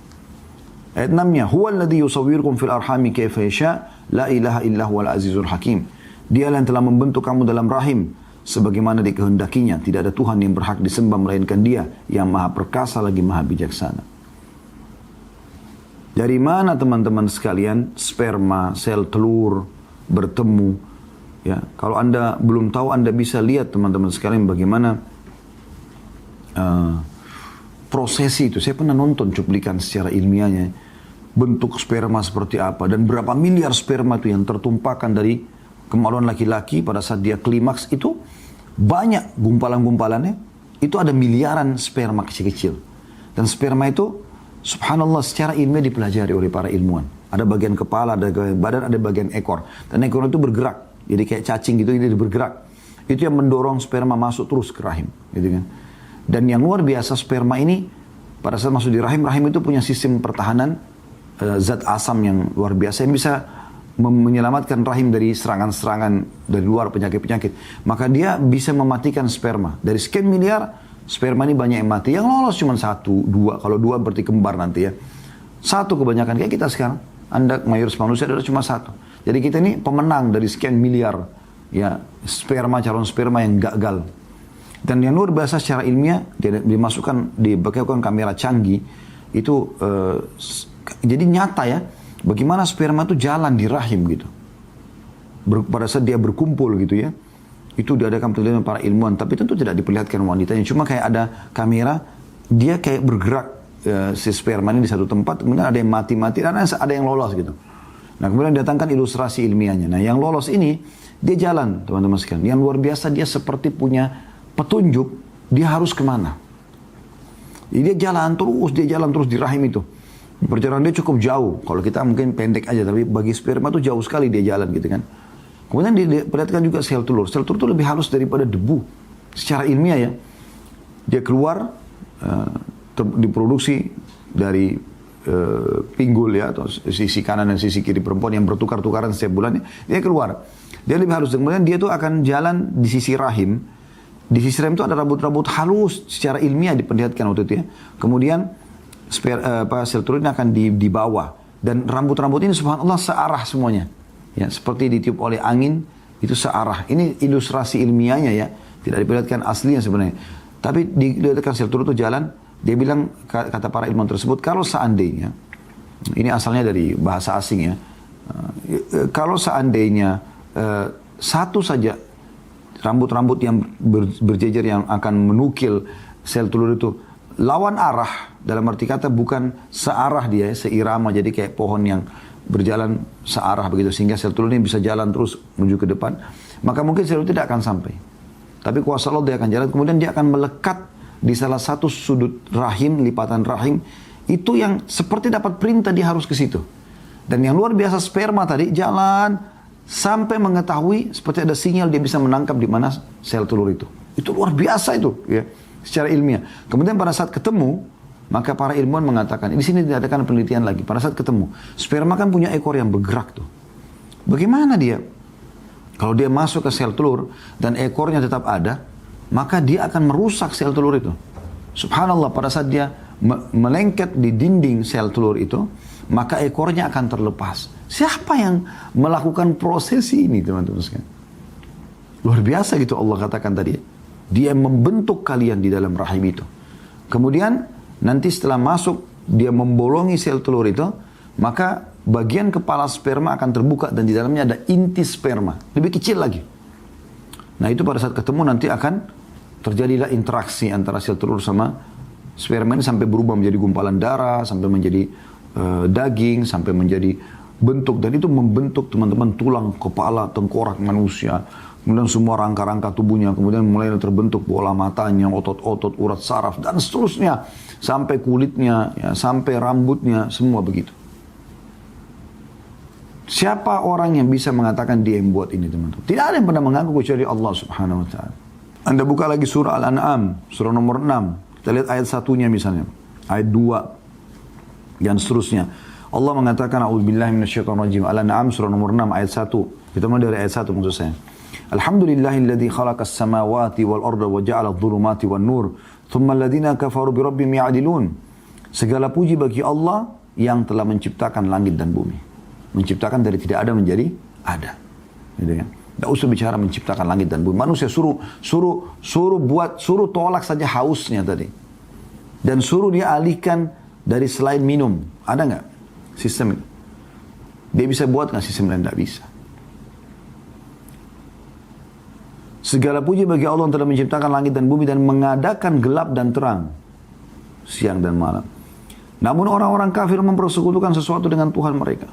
S1: Ayat 6-nya, Huwallazi yusawwirukum fil arhami kaifa yasha, la ilaha illa huwal azizul hakim. Dialah yang telah membentuk kamu dalam rahim sebagaimana dikehendakinya. Tidak ada Tuhan yang berhak disembah melainkan Dia yang maha perkasa lagi maha bijaksana. Dari mana teman-teman sekalian sperma, sel telur bertemu? Ya, kalau Anda belum tahu, Anda bisa lihat teman-teman sekalian bagaimana prosesi itu. Saya pernah nonton cuplikan secara ilmiahnya. Bentuk sperma seperti apa. Dan berapa miliar sperma itu yang tertumpahkan dari kemaluan laki-laki pada saat dia klimaks itu. Banyak gumpalan-gumpalannya. Itu ada miliaran sperma kecil-kecil. Dan sperma itu subhanallah secara ilmiah dipelajari oleh para ilmuwan. Ada bagian kepala, ada bagian badan, ada bagian ekor. Dan ekor itu bergerak. Jadi kayak cacing gitu, ini bergerak. Itu yang mendorong sperma masuk terus ke rahim. Gitu kan. Dan yang luar biasa sperma ini pada saat masuk di rahim, rahim itu punya sistem pertahanan zat asam yang luar biasa yang bisa menyelamatkan rahim dari serangan-serangan dari luar, penyakit-penyakit. Maka dia bisa mematikan sperma. Dari sekian miliar sperma ini banyak yang mati. Yang lolos cuma 1, 2. Kalau 2 berarti kembar nanti ya. 1 kebanyakan kayak kita sekarang. Anda mayoritas manusia adalah cuma 1. Jadi kita ini pemenang dari sekian miliar ya sperma, calon sperma yang gagal. Dan yang luar biasa secara ilmiah dipakai kamera canggih itu jadi nyata ya bagaimana sperma itu jalan di rahim gitu. Pada saat dia berkumpul gitu ya. Itu diadakan penelitian para ilmuwan, tapi tentu tidak diperlihatkan wanitanya. Cuma kayak ada kamera, dia kayak bergerak si sperma ini di satu tempat, kemudian ada yang mati-mati dan ada yang lolos gitu. Nah, kemudian datangkan ilustrasi ilmiahnya. Nah, yang lolos ini dia jalan, teman-teman sekalian. Yang luar biasa dia seperti punya petunjuk dia harus kemana. Jadi dia jalan terus di rahim itu. Perjalanan dia cukup jauh. Kalau kita mungkin pendek aja, tapi bagi sperma itu jauh sekali dia jalan gitu kan. Kemudian diperlihatkan juga sel telur. Sel telur itu lebih halus daripada debu. Secara ilmiah ya. Dia keluar, diproduksi dari pinggul ya, atau sisi kanan dan sisi kiri perempuan yang bertukar-tukaran setiap bulannya. Dia keluar. Dia lebih halus. Kemudian dia tuh akan jalan di sisi rahim. Di sisi rahim itu ada rambut-rambut halus. Secara ilmiah diperlihatkan waktu itu ya. Kemudian sel telur ini akan di bawah. Dan rambut-rambut ini subhanallah searah semuanya. Ya, seperti ditiup oleh angin, itu searah. Ini ilustrasi ilmiahnya ya. Tidak diperlihatkan aslinya sebenarnya. Tapi dilihatkan sel telur itu jalan. Dia bilang, kata para ilmuwan tersebut, kalau seandainya, ini asalnya dari bahasa asing ya. Kalau seandainya satu saja rambut-rambut yang berjejer yang akan menukil sel telur itu lawan arah, dalam arti kata bukan searah dia, seirama, jadi kayak pohon yang berjalan searah begitu, sehingga sel telur ini bisa jalan terus menuju ke depan, maka mungkin sel telur tidak akan sampai. Tapi kuasa Allah dia akan jalan, kemudian dia akan melekat di salah satu sudut rahim, lipatan rahim, itu yang seperti dapat perintah dia harus ke situ. Dan yang luar biasa sperma tadi jalan sampai mengetahui seperti ada sinyal dia bisa menangkap di mana sel telur itu. Itu luar biasa itu ya, secara ilmiah. Kemudian pada saat ketemu, maka para ilmuwan mengatakan, di sini diadakan penelitian lagi. Pada saat ketemu, sperma kan punya ekor yang bergerak tuh. Bagaimana dia? Kalau dia masuk ke sel telur dan ekornya tetap ada, maka dia akan merusak sel telur itu. Subhanallah, pada saat dia melengket di dinding sel telur itu, maka ekornya akan terlepas. Siapa yang melakukan prosesi ini, teman-teman sekalian? Luar biasa gitu Allah katakan tadi. Dia membentuk kalian di dalam rahim itu. Kemudian nanti setelah masuk, dia membolongi sel telur itu, maka bagian kepala sperma akan terbuka dan di dalamnya ada inti sperma. Lebih kecil lagi. Nah itu pada saat ketemu nanti akan terjadilah interaksi antara sel telur sama sperma ini sampai berubah menjadi gumpalan darah, sampai menjadi daging, sampai menjadi bentuk. Dan itu membentuk teman-teman tulang, kepala, tengkorak manusia. Kemudian semua rangka-rangka tubuhnya, kemudian mulai terbentuk bola matanya, otot-otot, urat saraf, dan seterusnya. Sampai kulitnya, ya, sampai rambutnya, semua begitu. Siapa orang yang bisa mengatakan dia yang buat ini, teman-teman? Tidak ada yang pernah mengaku kecuali Allah subhanahu wa ta'ala. Anda buka lagi surah Al-An'am, surah nomor 6. Kita lihat ayat 1-nya misalnya. Ayat 2. Dan seterusnya. Allah mengatakan, A'udzubillahi minasyaitonirrajim. Al-An'am, surah nomor 6, ayat 1. Kita mulai dari ayat 1 maksud saya. Alhamdulillahilladzi khalaqas samawati wal arda wa ja'ala adh-dhulumati wan nur thumma alladhina kafaru bi rabbihim ya'dilun. Segala puji bagi Allah yang telah menciptakan langit dan bumi. Menciptakan dari tidak ada menjadi ada. Gitu kan? Tidak usah bicara menciptakan langit dan bumi. Manusia suruh tolak saja hausnya tadi. Dan suruh dia alihkan dari selain minum. Ada nggak sistem itu? Dia bisa buat nggak sistem lain? Tidak bisa. Segala puji bagi Allah yang telah menciptakan langit dan bumi dan mengadakan gelap dan terang, siang dan malam. Namun orang-orang kafir mempersekutukan sesuatu dengan Tuhan mereka.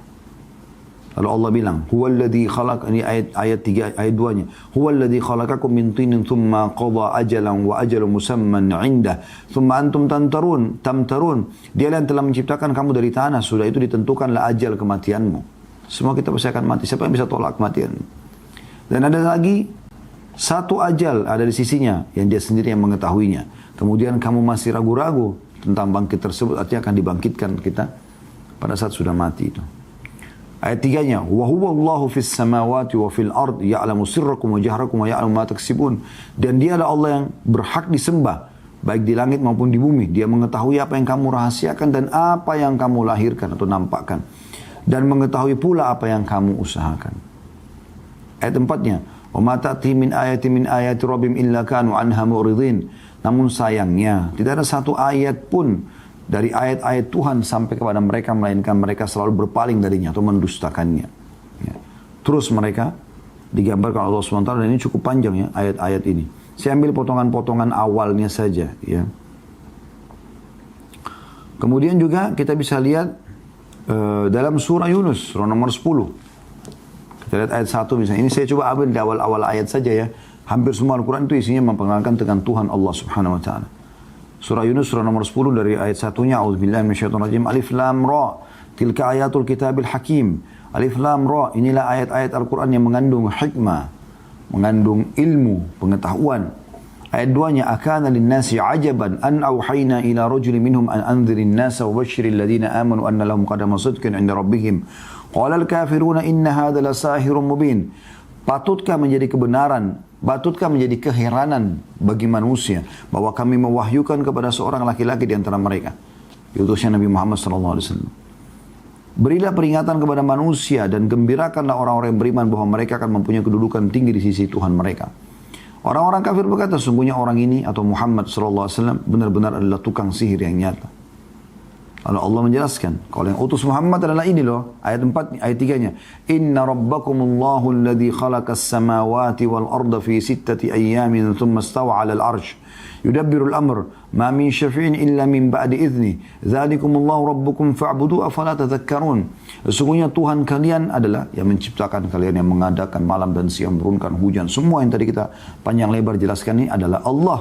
S1: Lalu Allah bilang, Huwallazi khalaq, ini ayat 3, ayat 2-nya. Huwallazi khalaqakum min tinin thumma qada ajalan wa ajalun musamman 'indah thumma antum tamtarun. Dialah yang telah menciptakan kamu dari tanah, sudah itu ditentukanlah ajal kematianmu. Semua kita pasti akan mati. Siapa yang bisa tolak kematian? Dan ada lagi satu ajal ada di sisinya yang dia sendiri yang mengetahuinya. Kemudian kamu masih ragu-ragu tentang bangkit tersebut, artinya akan dibangkitkan kita pada saat sudah mati itu. Ayat 3-nya, wa huwallahu fis samawati wa fil ard ya'lamu sirrakum wa jahrakum wa ya'lamu ma taksibun. Dan dialah Allah yang berhak disembah baik di langit maupun di bumi. Dia mengetahui apa yang kamu rahasiakan dan apa yang kamu lahirkan atau nampakkan, dan mengetahui pula apa yang kamu usahakan. Ayat 4-nya, wa ma ta'ti min ayati rabbim illa kanu anha mu'ridin. Namun sayangnya tidak ada satu ayat pun dari ayat-ayat Tuhan sampai kepada mereka, melainkan mereka selalu berpaling darinya atau mendustakannya. Ya. Terus mereka digambarkan Allah SWT, dan ini cukup panjang ya ayat-ayat ini. Saya ambil potongan-potongan awalnya saja. Ya. Kemudian juga kita bisa lihat dalam surah Yunus, surah nomor 10. Kita lihat ayat 1 misalnya. Ini saya coba ambil di awal-awal ayat saja ya. Hampir semua Al-Quran itu isinya memperkenalkan tentang Tuhan Allah Subhanahu Wa Taala. Surah Yunus surah nomor 10 dari ayat 1-nya. A'udzubillahi minasyaitonirrajim. Alif lam ra. Tilka ayatul kitabil hakim. Alif Lam Ra, inilah ayat-ayat Al-Quran yang mengandung hikmah, mengandung ilmu, pengetahuan. Ayat 2-nya, akana linnasi ajaban an auhayna ila rajuli minhum an anzirin nasa wa bashiril ladina amanu anna lahum qadama sidqin inda rabbihim. Qala al-kafiruna inna hadha la sahirun mubin. Patutkah menjadi kebenaran, patutkah menjadi keheranan bagi manusia bahwa kami mewahyukan kepada seorang laki-laki di antara mereka, diutusnya Nabi Muhammad SAW. Berilah peringatan kepada manusia dan gembirakanlah orang-orang yang beriman bahwa mereka akan mempunyai kedudukan tinggi di sisi Tuhan mereka. Orang-orang kafir berkata, sungguhnya orang ini atau Muhammad SAW benar-benar adalah tukang sihir yang nyata. Lalu Allah menjelaskan, kalau yang utus Muhammad adalah ini loh, ayat 4, ayat 3-nya. Inna rabbakumullahu alladhi khalaqas samawati wal arda fi sittati ayyamin thumma istawa 'alal 'arsy. Yudabbirul amr, ma min syafi'in illa min ba'di idzni. Dzalikumullahu rabbukum fa'budu afala tadhakkarun. Sesungguhnya Tuhan kalian adalah yang menciptakan kalian, yang mengadakan malam dan siang, menurunkan hujan. Semua yang tadi kita panjang lebar jelaskan ini adalah Allah.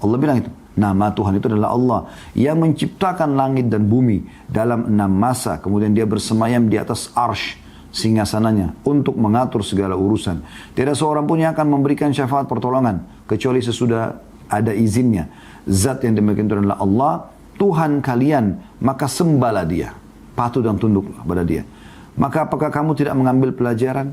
S1: Allah bilang itu. Nama Tuhan itu adalah Allah yang menciptakan langit dan bumi dalam 6 masa. Kemudian dia bersemayam di atas arsy singgasananya untuk mengatur segala urusan. Tidak seorang pun yang akan memberikan syafaat pertolongan kecuali sesudah ada izinnya. Zat yang demikian itu adalah Allah, Tuhan kalian, maka sembahlah dia, patuh dan tunduk kepada dia. Maka apakah kamu tidak mengambil pelajaran?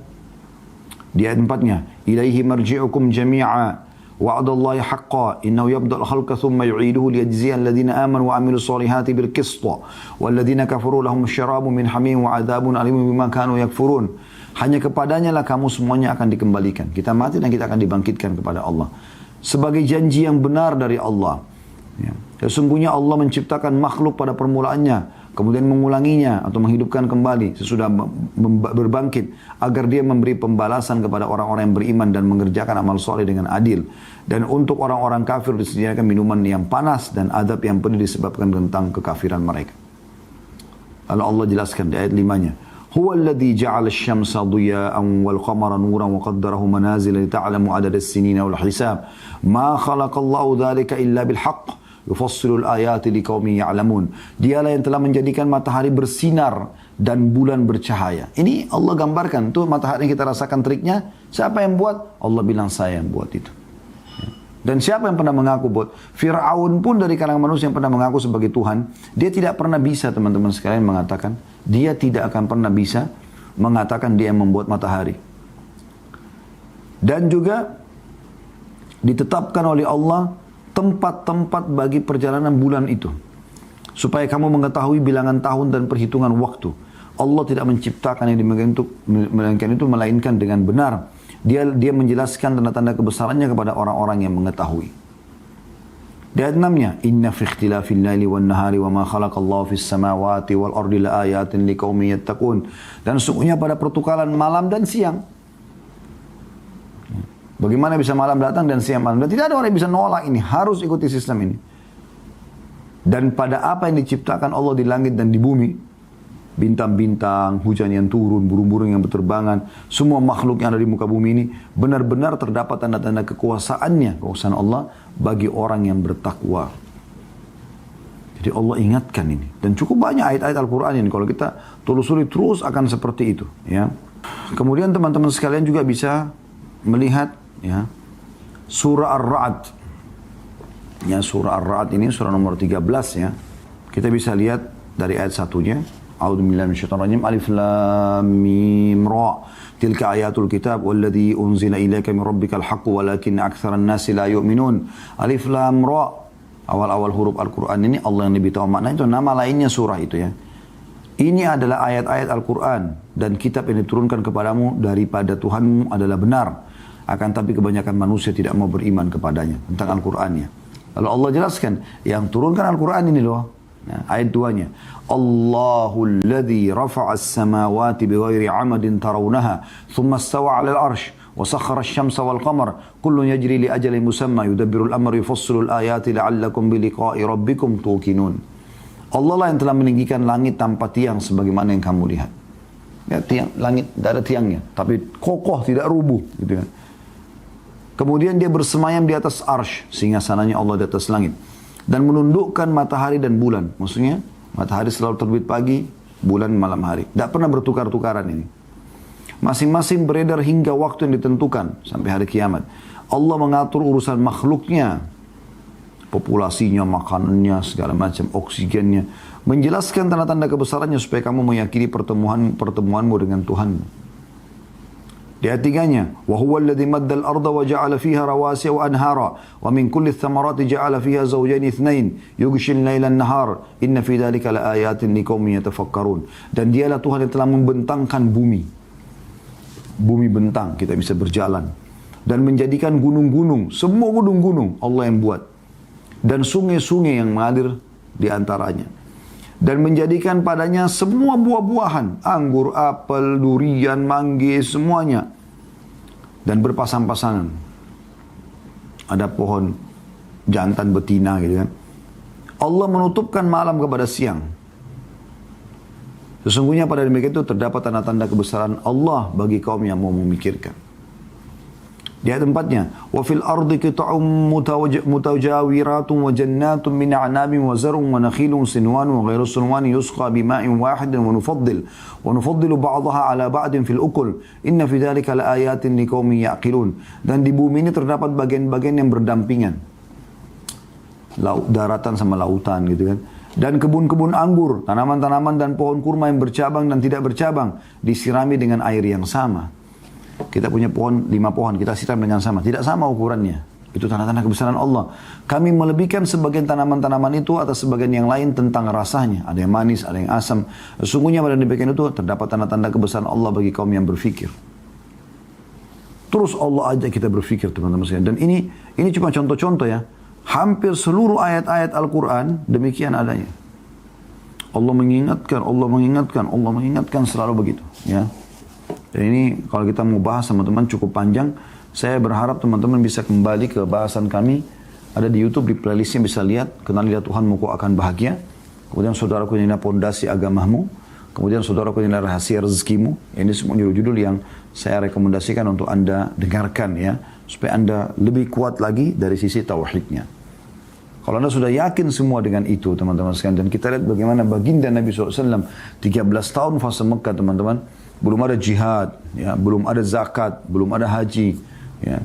S1: Di ayat 4-nya, ilaihi marji'ukum jami'a wa'adallahi haqqa innahu yabda'ul khalqa thumma yu'iduhu liyajziya alladhina amanu wa amilu salihati bil qista walladhina kafaru lahum syarabu min hamim wa adhabun alimun bima kanu yakfurun. Hanya kepadanya lah kamu semuanya akan dikembalikan. Kita mati dan kita akan dibangkitkan kepada Allah sebagai janji yang benar dari Allah. Ya. Sesungguhnya Allah menciptakan makhluk pada permulaannya, kemudian mengulanginya atau menghidupkan kembali sesudah berbangkit, agar dia memberi pembalasan kepada orang-orang yang beriman dan mengerjakan amal soleh dengan adil. Dan untuk orang-orang kafir disediakan minuman yang panas dan adab yang pedih disebabkan tentang kekafiran mereka. Lalu Allah jelaskan di ayat 5-nya, huwa alladhi ja'ala asy-syamsa dhiya'an wal qamara nuran wa qaddarahu manazila lita'lamu 'adada as-sinina wal hisab ma khalaqallahu dzalika illa bil haqq yufassilul ayati liqaumin ya'lamun. Dialah yang telah menjadikan matahari bersinar dan bulan bercahaya. Ini Allah gambarkan tuh matahari yang kita rasakan triknya. Siapa yang buat? Allah bilang saya yang buat itu. Dan siapa yang pernah mengaku buat? Fir'aun pun dari kalangan manusia yang pernah mengaku sebagai Tuhan, dia tidak pernah bisa, teman-teman sekalian, mengatakan, dia tidak akan pernah bisa mengatakan dia yang membuat matahari. Dan juga ditetapkan oleh Allah tempat-tempat bagi perjalanan bulan itu, supaya kamu mengetahui bilangan tahun dan perhitungan waktu. Allah tidak menciptakan yang demikian itu melainkan dengan benar. Dia menjelaskan tanda-tanda kebesarannya kepada orang-orang yang mengetahui. Di ayat 6-nya, inna fi ikhtilafil laili wan nahari wa ma khalaqallahu fis samawati wal ardi la ayatin liqaumin yattaqun. Dan sungguhnya pada pertukaran malam dan siang. Bagaimana bisa malam datang dan siang malam? Dan tidak ada orang yang bisa nolak ini, harus ikuti sistem ini. Dan pada apa yang diciptakan Allah di langit dan di bumi, bintang-bintang, hujan yang turun, burung-burung yang berterbangan, semua makhluk yang ada di muka bumi ini, benar-benar terdapat tanda-tanda kekuasaan Allah bagi orang yang bertakwa. Jadi Allah ingatkan ini. Dan cukup banyak ayat-ayat Al-Quran ini. Kalau kita telusuri terus akan seperti itu. Ya. Kemudian teman-teman sekalian juga bisa melihat ya, surah Ar-Ra'd. Ya, surah Ar-Ra'd ini surah nomor 13 ya. Kita bisa lihat dari ayat 1-nya. A'udzubillahi minasyaitonir rajim. Alif lam mim ra. Tilka ayatul kitab walladzi unzila ilaika min rabbikal haqq walakinna aktsaran nasi la yu'minun. Alif lam ra. Awal-awal huruf Al-Qur'an ini Allah yang lebih tahu maknanya, itu nama lainnya surah itu ya. Ini adalah ayat-ayat Al-Qur'an dan kitab yang diturunkan kepadamu daripada Tuhanmu adalah benar. Akan tapi kebanyakan manusia tidak mau beriman kepadanya, tentang Al-Qur'annya. Lalu Allah jelaskan yang turunkan Al-Qur'an ini loh. Nah, ayat 2-nya, Allahul ladzi rafa'as samawati bighairi 'amadin tarawunaha thumma istawa 'alal 'arsy wa sakhkhara asy-syamsa wal qamara kullun yajri li ajalin musamma yudabbirul amra yufassilul ayati la'allakum bi liqa'i rabbikum tuqinun. Allah lah yang telah meninggikan langit tanpa tiang sebagaimana yang kamu lihat. Ya, tiang langit tidak ada tiangnya, tapi kokoh tidak rubuh gitu kan. Kemudian dia bersemayam di atas arsy, singgasananya Allah di atas langit. Dan menundukkan matahari dan bulan. Maksudnya, matahari selalu terbit pagi, bulan malam hari. Tidak pernah bertukar-tukaran ini. Masing-masing beredar hingga waktu yang ditentukan sampai hari kiamat. Allah mengatur urusan makhluknya, populasinya, makanannya, segala macam, oksigennya. Menjelaskan tanda-tanda kebesarannya supaya kamu meyakini pertemuanmu dengan Tuhanmu. Di ayat 3-nya, وَهُوَ الَّذِي مَدَّ الْأَرْضَ وَجَعَلَ فِيهَا رَوَاسِيَ وَأَنْهَارًا وَمِنْ كُلِّ الثَّمَرَاتِ جَعَلَ فِيهَا زَوْجَيْنِ اثْنَيْنِ يُغْشِي اللَّيْلَ النَّهَارَ إِنَّ فِي ذَلِكَ لَآيَاتٍ لِقَوْمٍ يَتَفَكَّرُونَ. Dan dialah Tuhan yang telah membentangkan bumi. Bumi bentang, kita bisa berjalan. Dan menjadikan gunung-gunung, semua gunung-gunung Allah yang buat. Dan sungai-sungai yang mengalir di antaranya. Dan menjadikan padanya semua buah-buahan, anggur, apel, durian, mangga, semuanya. Dan berpasang-pasangan. Ada pohon jantan betina gitu kan. Allah menutupkan malam kepada siang. Sesungguhnya pada demikian itu terdapat tanda-tanda kebesaran Allah bagi kaum yang mau memikirkan. Di ayat 4-nya, وَفِي الْأَرْضِ قِطَعٌ مُتَجَاوِرَاتٌ وَجَنَّاتٌ مِنْ أَعْنَابٍ وَزَرْعٌ وَنَخِيلٌ صِنْوَانٌ وَغَيْرُ صِنْوَانٍ يُسْقَى بِمَاءٍ وَاحِدٍ وَنُفَضِّلُ بَعْضَهَا عَلَى بَعْضٍ فِي الْأُكُلِ إِنَّ فِي ذَلِكَ لَآيَاتٍ لِقَوْمٍ يَعْقِلُونَ. Dan di bumi ini terdapat bagian-bagian yang berdampingan. Daratan sama lautan gitu kan. Dan kebun-kebun anggur, tanaman-tanaman dan pohon kurma yang bercabang dan tidak bercabang disirami dengan air yang sama. Kita punya pohon, 5 pohon, kita siram dengan sama. Tidak sama ukurannya. Itu tanda-tanda kebesaran Allah. Kami melebihkan sebagian tanaman-tanaman itu atas sebagian yang lain tentang rasanya. Ada yang manis, ada yang asam. Sesungguhnya pada demikian itu terdapat tanda-tanda kebesaran Allah bagi kaum yang berfikir. Terus Allah ajak kita berfikir, teman-teman sekalian. Dan ini cuma contoh-contoh ya. Hampir seluruh ayat-ayat Al-Quran demikian adanya. Allah mengingatkan, Allah mengingatkan, Allah mengingatkan, selalu begitu. Ya. Dan ini kalau kita mau bahas teman-teman cukup panjang. Saya berharap teman-teman bisa kembali ke bahasan kami. Ada di YouTube, di playlistnya bisa lihat. Kenalilah Tuhanmu kau akan bahagia. Kemudian saudaraku inilah pondasi agamamu. Kemudian saudaraku inilah rahasia rezekimu. Ini semua judul-judul yang saya rekomendasikan untuk Anda dengarkan ya. Supaya Anda lebih kuat lagi dari sisi tauhidnya. Kalau Anda sudah yakin semua dengan itu teman-teman sekalian. Dan kita lihat bagaimana baginda Nabi SAW 13 tahun fase Mekah teman-teman. Belum ada jihad, ya, belum ada zakat, belum ada haji. Ya.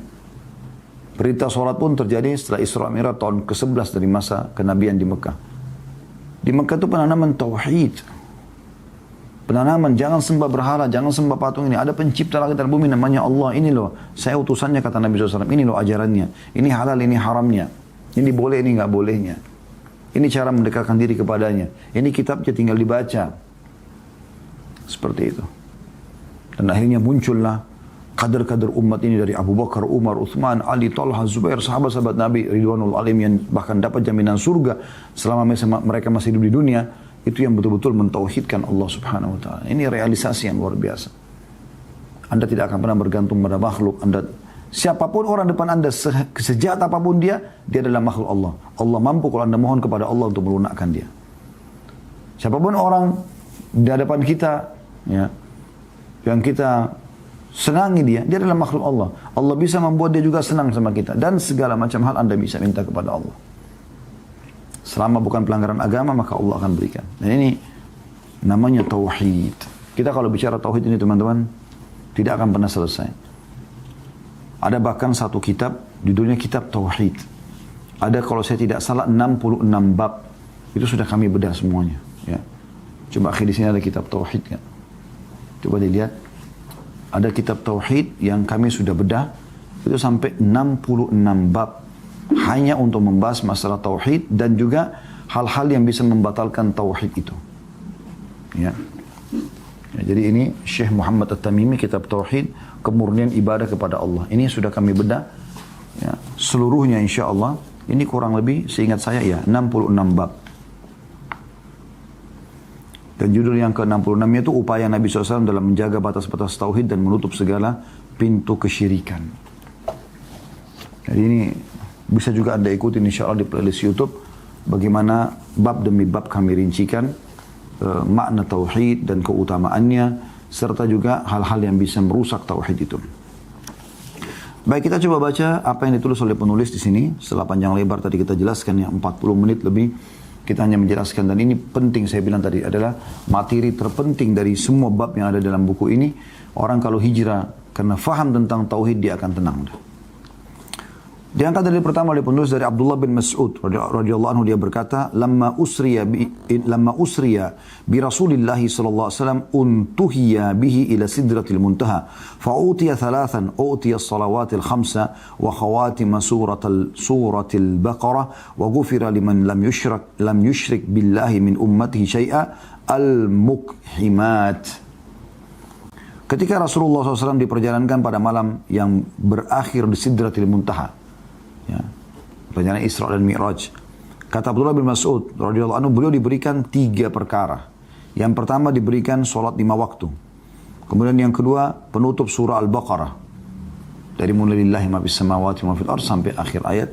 S1: Perintah sholat pun terjadi setelah Isra Mi'raj tahun ke-11 dari masa kenabian di Mekah. Di Mekah itu penanaman tauhid. Penanaman, jangan sembah berhala, jangan sembah patung ini. Ada pencipta langit dan bumi namanya Allah. Ini loh, saya utusannya kata Nabi SAW. Ini loh ajarannya. Ini halal, ini haramnya. Ini boleh, ini nggak bolehnya. Ini cara mendekatkan diri kepadanya. Ini kitabnya tinggal dibaca. Seperti itu. Dan akhirnya muncullah kader-kader umat ini dari Abu Bakar, Umar, Uthman, Ali, Talha, Zubair, sahabat-sahabat Nabi Ridwanul Alim yang bahkan dapat jaminan surga selama mereka masih hidup di dunia. Itu yang betul-betul mentauhidkan Allah Subhanahu Wa Taala. Ini realisasi yang luar biasa. Anda tidak akan pernah bergantung pada makhluk. Siapapun orang depan Anda, sejahat apapun dia adalah makhluk Allah. Allah mampu kalau Anda mohon kepada Allah untuk melunakkan dia. Siapapun orang di hadapan kita, ya, yang kita senangi dia adalah makhluk Allah. Allah bisa membuat dia juga senang sama kita. Dan segala macam hal Anda bisa minta kepada Allah. Selama bukan pelanggaran agama, maka Allah akan berikan. Dan ini namanya tauhid. Kita kalau bicara tauhid ini teman-teman, tidak akan pernah selesai. Ada bahkan satu kitab, judulnya kitab tauhid. Ada kalau saya tidak salah 66 bab. Itu sudah kami bedah semuanya. Ya. Coba akhir di sini ada kitab tauhid kan. Coba dilihat, ada kitab tauhid yang kami sudah bedah, itu sampai 66 bab hanya untuk membahas masalah tauhid dan juga hal-hal yang bisa membatalkan tauhid itu. Ya. Ya, jadi ini Syekh Muhammad At-Tamimi, kitab tauhid, kemurnian ibadah kepada Allah. Ini sudah kami bedah, ya, seluruhnya insya Allah. Ini kurang lebih, seingat saya ya, 66 bab. Dan judul yang ke-66 itu upaya Nabi SAW dalam menjaga batas-batas tauhid dan menutup segala pintu kesyirikan. Jadi ini bisa juga Anda ikuti insya Allah di playlist YouTube. Bagaimana bab demi bab kami rincikan makna tauhid dan keutamaannya. Serta juga hal-hal yang bisa merusak tauhid itu. Baik, kita coba baca apa yang ditulis oleh penulis di sini. Setelah panjang lebar tadi kita jelaskan ya 40 menit lebih. Kita hanya menjelaskan, dan ini penting saya bilang tadi, adalah materi terpenting dari semua bab yang ada dalam buku ini. Orang kalau hijrah karena faham tentang tauhid, dia akan tenang. Diangkat dari pertama oleh penulis dari Abdullah bin Mas'ud radhiyallahu anhu, dia berkata, lamma usriya bi Rasulillah sallallahu alaihi wasallam untuhiya bihi ila sidratil muntaha fa utiya thalathan, utiya as-salawatil khamsa wa khawatim suratil baqarah wa ghufira liman lam yushrik billahi min ummatihi syai'a al-mukhimat. Ketika Rasulullah SAW diperjalankan pada malam yang berakhir di Sidratil Muntaha, ya, perjalanan Isra dan Mi'raj, kata Abdullah bin Mas'ud radhiyallahu anhu, beliau diberikan 3 perkara. Yang pertama diberikan sholat 5 waktu. Kemudian yang kedua penutup surah Al-Baqarah, dari mulai lillahi ma fis samawati wa fil ardh sampai akhir ayat.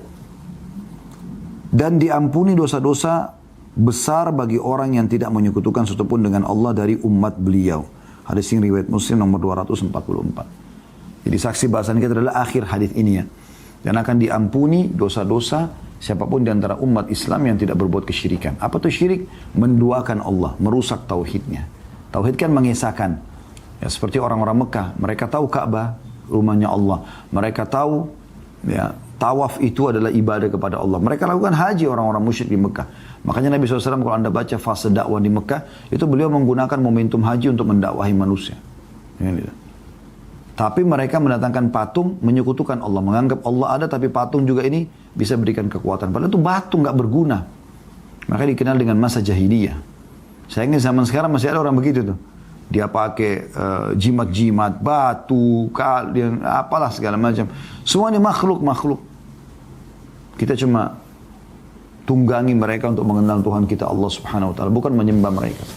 S1: Dan diampuni dosa-dosa besar bagi orang yang tidak menyekutukan satupun dengan Allah dari umat beliau. Hadis ini riwayat Muslim nomor 244. Jadi saksi bahasan kita adalah akhir hadis ini, ya. Dan akan diampuni dosa-dosa siapapun di antara umat Islam yang tidak berbuat kesyirikan. Apa itu syirik? Menduakan Allah, merusak tauhidnya. Tauhid kan mengesahkan. Ya, seperti orang-orang Mekah, mereka tahu Ka'bah rumahnya Allah. Mereka tahu, ya, tawaf itu adalah ibadah kepada Allah. Mereka lakukan haji, orang-orang musyrik di Mekah. Makanya Nabi SAW kalau anda baca fase dakwah di Mekah, itu beliau menggunakan momentum haji untuk mendakwahi manusia. Tapi mereka mendatangkan patung, menyekutukan Allah. Menganggap Allah ada, tapi patung juga ini bisa berikan kekuatan. Padahal itu batu, nggak berguna. Maka dikenal dengan masa jahiliyah. Sayangnya zaman sekarang masih ada orang begitu tuh. Dia pakai jimat-jimat, batu, kalian, apalah segala macam. Semuanya makhluk-makhluk. Kita cuma tunggangi mereka untuk mengenal Tuhan kita Allah Subhanahu wa taala, bukan menyembah mereka.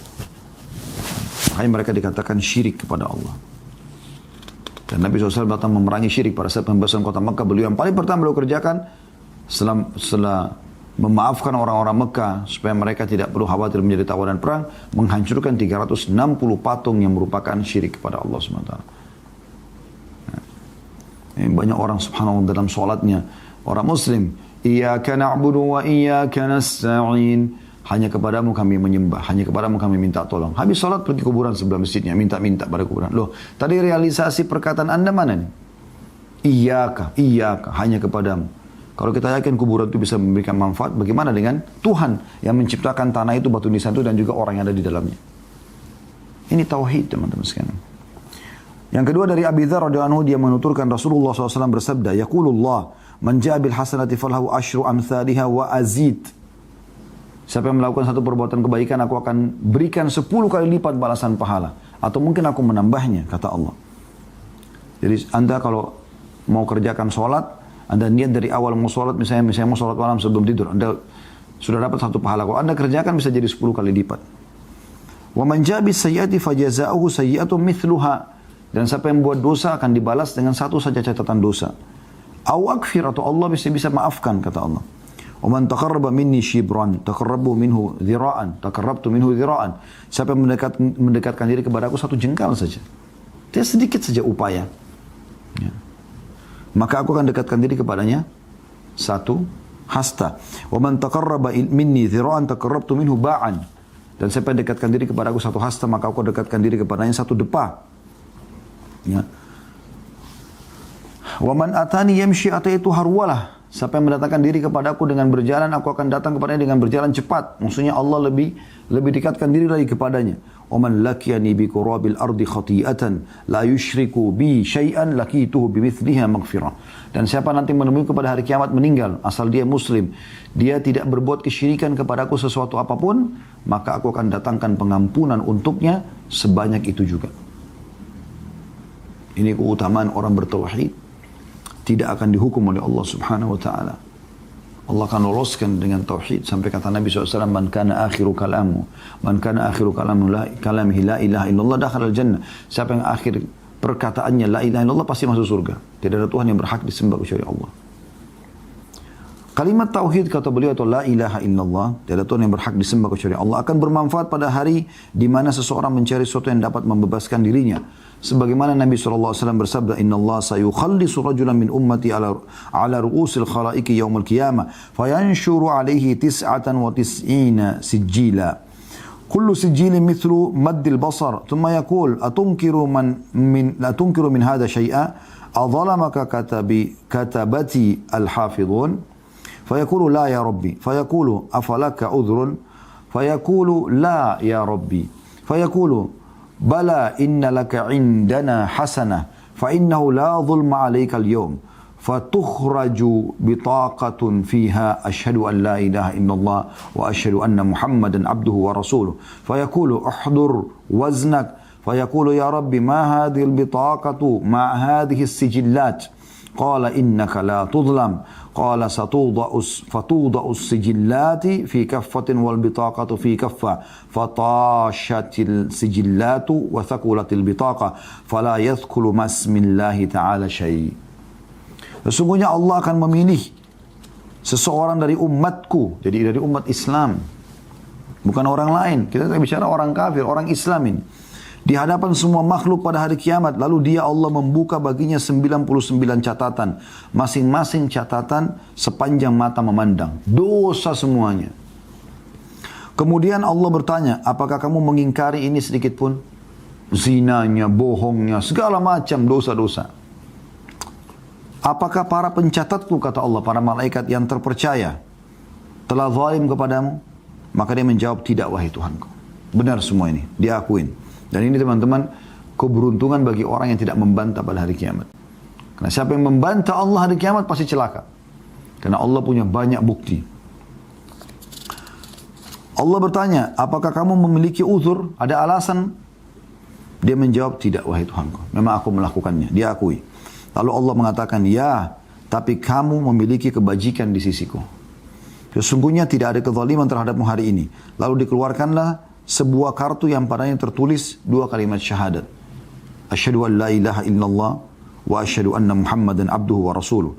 S1: Makanya mereka dikatakan syirik kepada Allah. Dan Nabi SAW datang memerangi syirik pada saat pembebasan kota Mekah. Beliau yang paling pertama beliau kerjakan setelah memaafkan orang-orang Mekah supaya mereka tidak perlu khawatir menjadi tawanan perang, menghancurkan 360 patung yang merupakan syirik kepada Allah Subhanahu wa taala. Banyak orang subhanallah dalam sholatnya, orang muslim, iyyaka na'budu wa iyyaka nasta'in. Hanya kepadamu kami menyembah, hanya kepadamu kami minta tolong. Habis sholat pergi kuburan sebelah masjidnya, minta-minta pada kuburan. Loh, tadi realisasi perkataan anda mana nih? Iyyaka, hanya kepadamu. Kalau kita yakin kuburan itu bisa memberikan manfaat, bagaimana dengan Tuhan yang menciptakan tanah itu, batu nisan itu, dan juga orang yang ada di dalamnya? Ini tauhid, teman-teman sekalian. Yang kedua dari Abi Dzar radhiyallahu anhu, dia menuturkan Rasulullah SAW bersabda, yaqulullah man ja'a bil hasanati falahu asyru amsalihha wa azid. Siapa yang melakukan satu perbuatan kebaikan, aku akan berikan 10 kali lipat balasan pahala. Atau mungkin aku menambahnya, kata Allah. Jadi anda kalau mau kerjakan sholat, anda niat dari awal mau sholat, misalnya mau sholat malam sebelum tidur, anda sudah dapat 1 pahala. Kalau anda kerjakan bisa jadi 10 kali lipat. Wa man ja'a bis sayyi'ati fajaza'uhu sayyi'atun mithluha. Dan siapa yang buat dosa akan dibalas dengan 1 saja catatan dosa. Aw akfir, atau Allah bisa maafkan, kata Allah. وَمَنْ تَقَرَّبَ مِنِّي شِبْرًا تَقَرَّبُ مِنْهُ ذِرَاءً تَقَرَّبْتُ مِنْهُ ذِرَاءً. Siapa yang mendekatkan diri kepada aku 1 jengkal saja. Dia sedikit saja upaya. Ya. Maka aku akan dekatkan diri kepadanya 1 hasta. وَمَنْ تَقَرَّبَ مِنِّي ذِرَاءً تَقَرَّبْتُ مِنْهُ بَاعًا. Dan siapa yang dekatkan diri kepada aku 1 hasta, maka aku dekatkan diri kepadanya 1 depa. Ya. وَمَنْ أَتَانِي يَمْشِي أَتَيْتُ هَرْوَلَهُ. Siapa yang mendatangkan diri kepada aku dengan berjalan, aku akan datang kepadanya dengan berjalan cepat. Maksudnya Allah lebih dekatkan diri lagi kepadanya. وَمَنْ لَكِيَنِي بِكُرَابِ الْأَرْضِ خَطِيئَةً لَا يُشْرِكُ بِي شَيْئًا لَكِيتُهُ بِمِثْلِهَا مَغْفِرًا. Dan siapa nanti menemui kepada hari kiamat meninggal, asal dia muslim, dia tidak berbuat kesyirikan kepadaku sesuatu apapun, maka aku akan datangkan pengampunan untuknya sebanyak itu juga. Ini keutamaan orang bertauhid. Tidak akan dihukum oleh Allah Subhanahu wa ta'ala. Allah akan loloskan dengan tauhid. Sampai kata Nabi SAW, man kana akhiru kalamihi la ilaha illallah dakhala al-jannah. Siapa yang akhir perkataannya la ilaha illallah pasti masuk surga. Tidak ada Tuhan yang berhak disembah kecuali Allah. Kalimat tauhid kata beliau atau la ilaha illallah, tiada Tuhan yang berhak disembah kecuali Allah, akan bermanfaat pada hari di mana seseorang mencari sesuatu yang dapat membebaskan dirinya. Sebagaimana Nabi SAW bersabda, Inna Allah sayukhallisu rajulan min ummati ala ru'usil khalaiki yaumul qiyamah, fayanshuru alaihi tis'atan wa tis'ina sijila. Kullu sijilin mithlu maddil basar, thumma yakul, atunkiru min hadha syai'a, adhalamaka katabati al-hafidhun. فيقول لا يا ربي فيقول أفلك عذر فيقول لا يا ربي فيقول بلى إن لك عندنا حسنة فإنه لا ظلم عليك اليوم فتخرج بطاقة فيها أشهد أن لا إله إلا الله وأشهد أن محمدا عبده ورسوله فيقول احضر وزنك فيقول يا ربي ما هذه البطاقة مع هذه السجلات قال إنك لا تظلم قال فتوضع السجلات في كفة والبطاقة في كفة فطاشت السجلات وثقلت البطاقة فلا يذكر ما اسم الله تعالى شيء. Sesungguhnya Allah akan memilih seseorang dari umatku, jadi dari umat Islam, bukan orang lain. Kita bicara orang kafir, orang Islam ini. Di hadapan semua makhluk pada hari kiamat, lalu dia Allah membuka baginya 99 catatan. Masing-masing catatan sepanjang mata memandang. Dosa semuanya. Kemudian Allah bertanya, apakah kamu mengingkari ini sedikit pun? Zinanya, bohongnya, segala macam dosa-dosa. Apakah para pencatatku, kata Allah, para malaikat yang terpercaya, telah zalim kepadamu? Maka dia menjawab, tidak wahai Tuhanku. Benar semua ini, dia akuin. Dan ini teman-teman, keberuntungan bagi orang yang tidak membantah pada hari kiamat. Karena siapa yang membantah Allah hari kiamat pasti celaka. Karena Allah punya banyak bukti. Allah bertanya, apakah kamu memiliki uzur? Ada alasan? Dia menjawab, tidak wahai Tuhanku. Memang aku melakukannya, dia akui. Lalu Allah mengatakan, ya, tapi kamu memiliki kebajikan di sisiku. Sesungguhnya tidak ada kezaliman terhadapmu hari ini. Lalu dikeluarkanlah sebuah kartu yang padanya tertulis dua kalimat syahadat. Asyhadu an la ilaha illallah wa asyhadu anna Muhammadan abduhu wa rasuluh.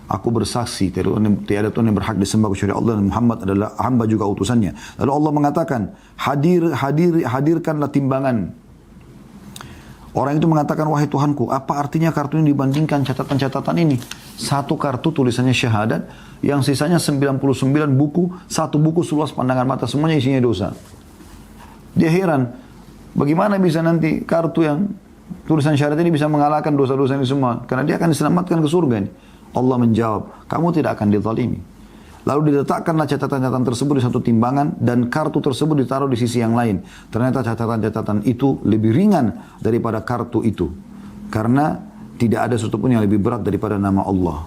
S1: Aku bersaksi tiada Tuhan yang berhak disembah kecuali Allah dan Muhammad adalah hamba juga utusannya. Lalu Allah mengatakan, hadirkanlah timbangan. Orang itu mengatakan, wahai Tuhanku, apa artinya kartu ini dibandingkan catatan-catatan ini? Satu kartu tulisannya syahadat, yang sisanya 99 buku, satu buku seluas pandangan mata, semuanya isinya dosa. Dia heran, bagaimana bisa nanti kartu yang tulisan syahadat ini bisa mengalahkan dosa-dosa ini semua? Karena dia akan diselamatkan ke surga ini. Allah menjawab, kamu tidak akan dizalimi. Lalu diletakkanlah catatan-catatan tersebut di satu timbangan dan kartu tersebut ditaruh di sisi yang lain. Ternyata catatan-catatan itu lebih ringan daripada kartu itu. Karena tidak ada sesuatu pun yang lebih berat daripada nama Allah.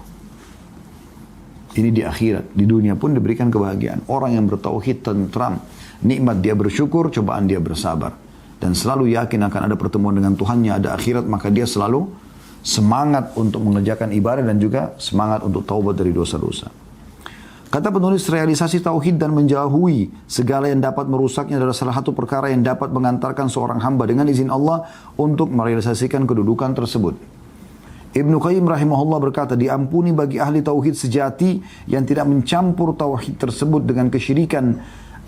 S1: Ini di akhirat. Di dunia pun diberikan kebahagiaan. Orang yang bertauhid tentram. Nikmat dia bersyukur, cobaan dia bersabar. Dan selalu yakin akan ada pertemuan dengan Tuhannya, ada akhirat, maka dia selalu semangat untuk mengerjakan ibadah dan juga semangat untuk taubat dari dosa-dosa. Kata penulis, realisasi tauhid dan menjauhi segala yang dapat merusaknya adalah salah satu perkara yang dapat mengantarkan seorang hamba dengan izin Allah untuk merealisasikan kedudukan tersebut. Ibnu Qayyim rahimahullah berkata, diampuni bagi ahli tauhid sejati yang tidak mencampur tauhid tersebut dengan kesyirikan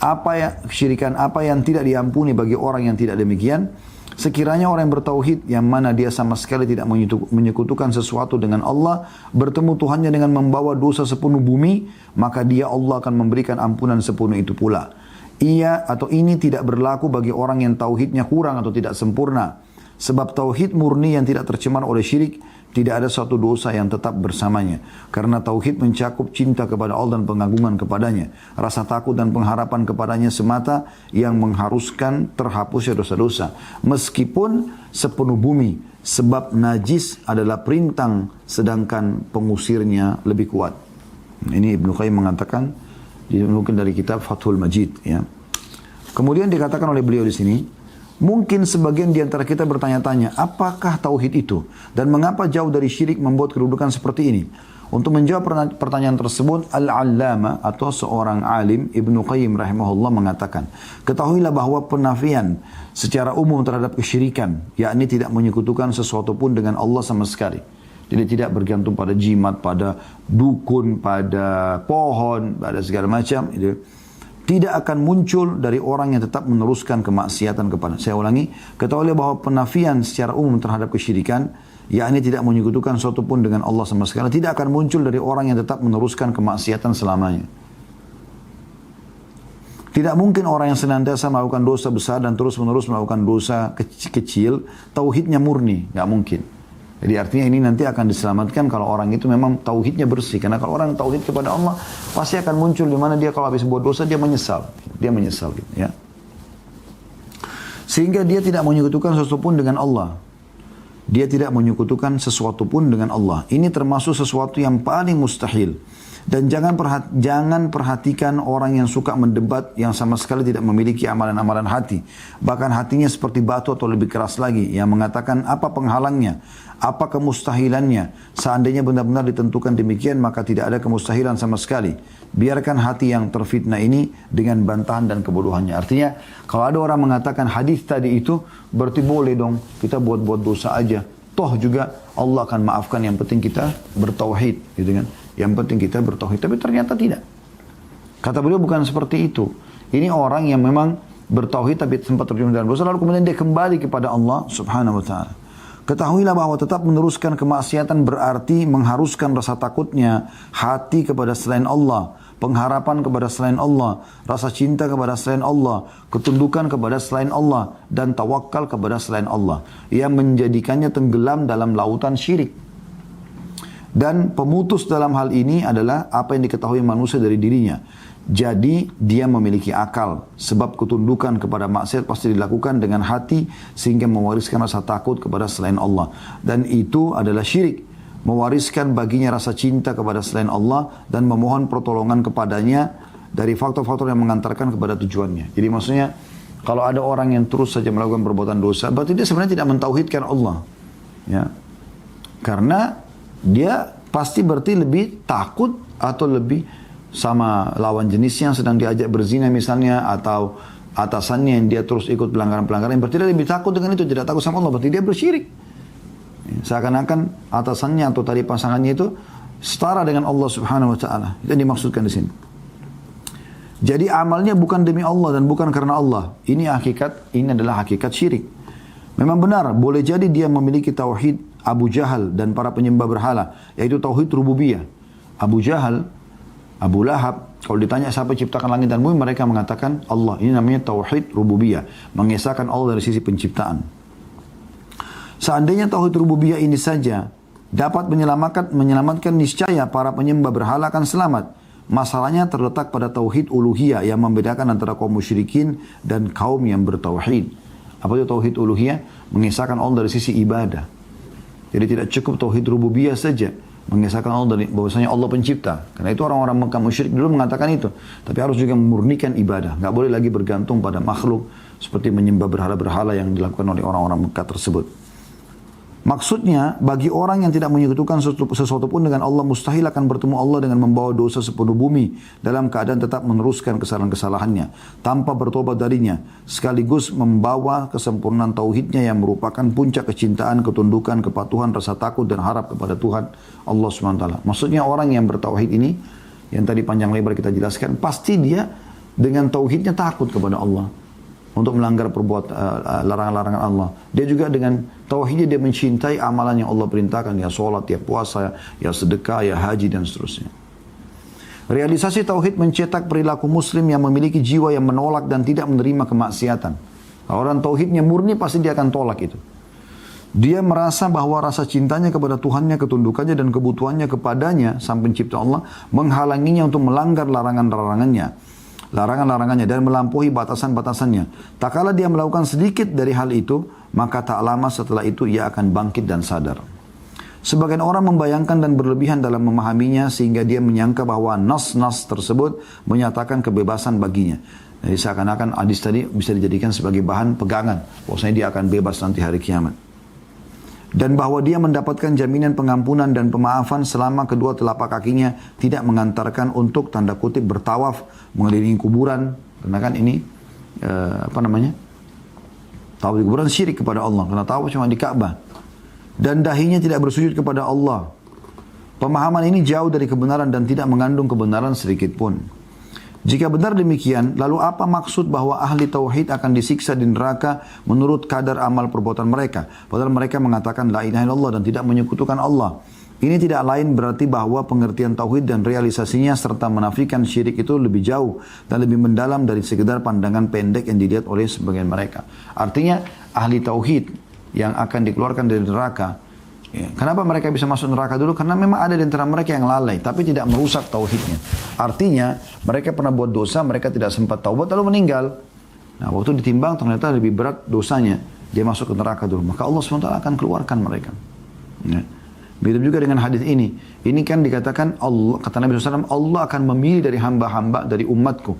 S1: apa yang tidak diampuni bagi orang yang tidak demikian. Sekiranya orang yang bertauhid yang mana dia sama sekali tidak menyekutukan sesuatu dengan Allah, bertemu Tuhannya dengan membawa dosa sepenuh bumi, maka dia Allah akan memberikan ampunan sepenuh itu pula. Ia atau ini tidak berlaku bagi orang yang tauhidnya kurang atau tidak sempurna. Sebab tauhid murni yang tidak tercemar oleh syirik, tidak ada suatu dosa yang tetap bersamanya. Karena tauhid mencakup cinta kepada Allah dan pengagungan kepadanya. Rasa takut dan pengharapan kepadanya semata yang mengharuskan terhapusnya dosa-dosa. Meskipun sepenuh bumi. Sebab najis adalah perintang sedangkan pengusirnya lebih kuat. Ini Ibnu Qayyim mengatakan, mungkin dari kitab Fathul Majid. Ya. Kemudian dikatakan oleh beliau di sini, mungkin sebagian di antara kita bertanya-tanya, apakah tauhid itu? Dan mengapa jauh dari syirik membuat kedudukan seperti ini? Untuk menjawab pertanyaan tersebut, Al-Allama atau seorang alim, Ibnu Qayyim rahimahullah mengatakan, ketahuilah bahwa penafian secara umum terhadap kesyirikan, yakni tidak menyekutukan sesuatu pun dengan Allah sama sekali. Jadi tidak bergantung pada jimat, pada dukun, pada pohon, pada segala macam. Tidak akan muncul dari orang yang tetap meneruskan kemaksiatan kepada. Saya ulangi, ketahuilah bahwa penafian secara umum terhadap kesyirikan, yakni tidak menyekutukan sesuatu pun dengan Allah sama sekali, tidak akan muncul dari orang yang tetap meneruskan kemaksiatan selamanya. Tidak mungkin orang yang senantiasa melakukan dosa besar dan terus-menerus melakukan dosa kecil, tauhidnya murni, nggak mungkin. Jadi artinya ini nanti akan diselamatkan kalau orang itu memang tauhidnya bersih. Karena kalau orang tauhid kepada Allah, pasti akan muncul di mana dia kalau habis buat dosa, dia menyesal. Dia menyesal gitu ya. Sehingga dia tidak menyekutukan sesuatu pun dengan Allah. Dia tidak menyekutukan sesuatu pun dengan Allah. Ini termasuk sesuatu yang paling mustahil. Dan jangan perhatikan orang yang suka mendebat yang sama sekali tidak memiliki amalan-amalan hati. Bahkan hatinya seperti batu atau lebih keras lagi. Yang mengatakan apa penghalangnya, apa kemustahilannya. Seandainya benar-benar ditentukan demikian, maka tidak ada kemustahilan sama sekali. Biarkan hati yang terfitnah ini dengan bantahan dan kebodohannya. Artinya kalau ada orang mengatakan hadis tadi itu, berarti boleh dong kita buat-buat dosa aja. Toh juga Allah akan maafkan, yang penting kita bertauhid, gitu kan. Yang penting kita bertauhid. Tapi ternyata tidak. Kata beliau bukan seperti itu. Ini orang yang memang bertauhid tapi sempat terjun dalam dosa, lalu kemudian dia kembali kepada Allah Subhanahu wa ta'ala. Ketahuilah bahwa tetap meneruskan kemaksiatan berarti mengharuskan rasa takutnya, hati kepada selain Allah, pengharapan kepada selain Allah, rasa cinta kepada selain Allah, ketundukan kepada selain Allah, dan tawakal kepada selain Allah, yang menjadikannya tenggelam dalam lautan syirik. Dan pemutus dalam hal ini adalah apa yang diketahui manusia dari dirinya. Jadi dia memiliki akal, sebab ketundukan kepada maksiat pasti dilakukan dengan hati sehingga mewariskan rasa takut kepada selain Allah. Dan itu adalah syirik, mewariskan baginya rasa cinta kepada selain Allah dan memohon pertolongan kepadanya dari faktor-faktor yang mengantarkan kepada tujuannya. Jadi maksudnya kalau ada orang yang terus saja melakukan perbuatan dosa, berarti dia sebenarnya tidak mentauhidkan Allah. Ya. Karena dia pasti berarti lebih takut atau lebih sama lawan jenisnya yang sedang diajak berzina misalnya, atau atasannya yang dia terus ikut pelanggaran-pelanggaran, berarti dia lebih takut dengan itu, tidak takut sama Allah, berarti dia bersyirik. Seakan-akan atasannya atau tadi pasangannya itu setara dengan Allah Subhanahu wa ta'ala. Itu yang dimaksudkan di sini. Jadi amalnya bukan demi Allah dan bukan karena Allah. Ini adalah hakikat syirik. Memang benar, boleh jadi dia memiliki tauhid Abu Jahal dan para penyembah berhala, yaitu tauhid rububiyah. Abu Jahal, Abu Lahab, kalau ditanya siapa ciptakan langit dan bumi, mereka mengatakan Allah. Ini namanya tauhid rububiyah, mengesahkan Allah dari sisi penciptaan. Seandainya tauhid rububiyah ini saja dapat menyelamatkan niscaya para penyembah berhala akan selamat. Masalahnya terletak pada tauhid uluhiyah yang membedakan antara kaum musyrikin dan kaum yang bertauhid. Apa itu tauhid uluhiyah? Mengesahkan Allah dari sisi ibadah. Jadi tidak cukup tauhid rububiyah saja, mengesahkan Allah dari bahwasanya Allah pencipta. Karena itu orang-orang Mekah musyrik dulu mengatakan itu. Tapi harus juga memurnikan ibadah. Nggak boleh lagi bergantung pada makhluk seperti menyembah berhala-berhala yang dilakukan oleh orang-orang Mekah tersebut. Maksudnya, bagi orang yang tidak menyekutukan sesuatu pun dengan Allah, mustahil akan bertemu Allah dengan membawa dosa sepenuh bumi dalam keadaan tetap meneruskan kesalahan-kesalahannya tanpa bertobat darinya, sekaligus membawa kesempurnaan tauhidnya yang merupakan puncak kecintaan, ketundukan, kepatuhan, rasa takut dan harap kepada Tuhan Allah SWT. Maksudnya orang yang bertauhid ini, yang tadi panjang lebar kita jelaskan, pasti dia dengan tauhidnya takut kepada Allah untuk melanggar larangan-larangan Allah. Dia juga dengan tauhidnya dia mencintai amalan yang Allah perintahkan, ya sholat, ya puasa, ya sedekah, ya haji dan seterusnya. Realisasi tauhid mencetak perilaku muslim yang memiliki jiwa yang menolak dan tidak menerima kemaksiatan. Kalau orang tauhidnya murni pasti dia akan tolak itu. Dia merasa bahwa rasa cintanya kepada Tuhannya, ketundukannya dan kebutuhannya kepadanya, sang pencipta Allah, menghalanginya untuk melanggar larangan-larangannya dan melampaui batasan-batasannya. Tak kala dia melakukan sedikit dari hal itu, maka tak lama setelah itu ia akan bangkit dan sadar. Sebagian orang membayangkan dan berlebihan dalam memahaminya sehingga dia menyangka bahwa nas-nas tersebut menyatakan kebebasan baginya. Jadi seakan-akan hadis tadi bisa dijadikan sebagai bahan pegangan, bahwasanya dia akan bebas nanti hari kiamat. Dan bahwa dia mendapatkan jaminan pengampunan dan pemaafan selama kedua telapak kakinya tidak mengantarkan untuk tanda kutip bertawaf mengelilingi kuburan. Karena kan ini tawaf di kuburan syirik kepada Allah, karena tawaf cuma di Ka'bah. dan dahinya tidak bersujud kepada Allah. Pemahaman ini jauh dari kebenaran dan tidak mengandung kebenaran sedikit pun. Jika benar demikian, lalu apa maksud bahwa ahli tauhid akan disiksa di neraka menurut kadar amal perbuatan mereka? Padahal mereka mengatakan la ilaha illallah dan tidak menyekutukan Allah. Ini tidak lain berarti bahwa pengertian tauhid dan realisasinya serta menafikan syirik itu lebih jauh dan lebih mendalam dari sekedar pandangan pendek yang dilihat oleh sebagian mereka. Artinya ahli tauhid yang akan dikeluarkan dari neraka, ya, kenapa mereka bisa masuk neraka dulu? Karena memang ada di antara mereka yang lalai tapi tidak merusak tauhidnya. Artinya mereka pernah buat dosa, mereka tidak sempat taubat lalu meninggal. Nah, waktu ditimbang ternyata lebih berat dosanya, dia masuk ke neraka dulu. Maka Allah SWT akan keluarkan mereka. Ya. Begitu juga dengan hadis ini. Ini kan dikatakan Allah, kata Nabi SAW, Allah akan memilih dari hamba-hamba dari umatku.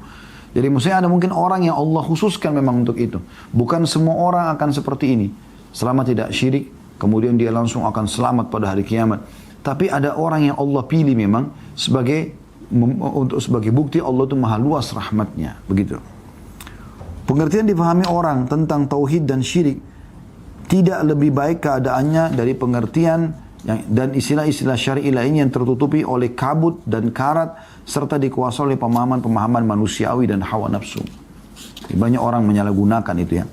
S1: Jadi maksudnya ada mungkin orang yang Allah khususkan memang untuk itu. Bukan semua orang akan seperti ini. Selama tidak syirik, kemudian dia langsung akan selamat pada hari kiamat. Tapi ada orang yang Allah pilih memang sebagai bukti Allah itu maha luas rahmatnya. Begitu. Pengertian dipahami orang tentang tauhid dan syirik tidak lebih baik keadaannya dari pengertian dan istilah-istilah syar'i lainnya yang tertutupi oleh kabut dan karat serta dikuasai oleh pemahaman-pemahaman manusiawi dan hawa nafsu. Banyak orang menyalahgunakan itu ya.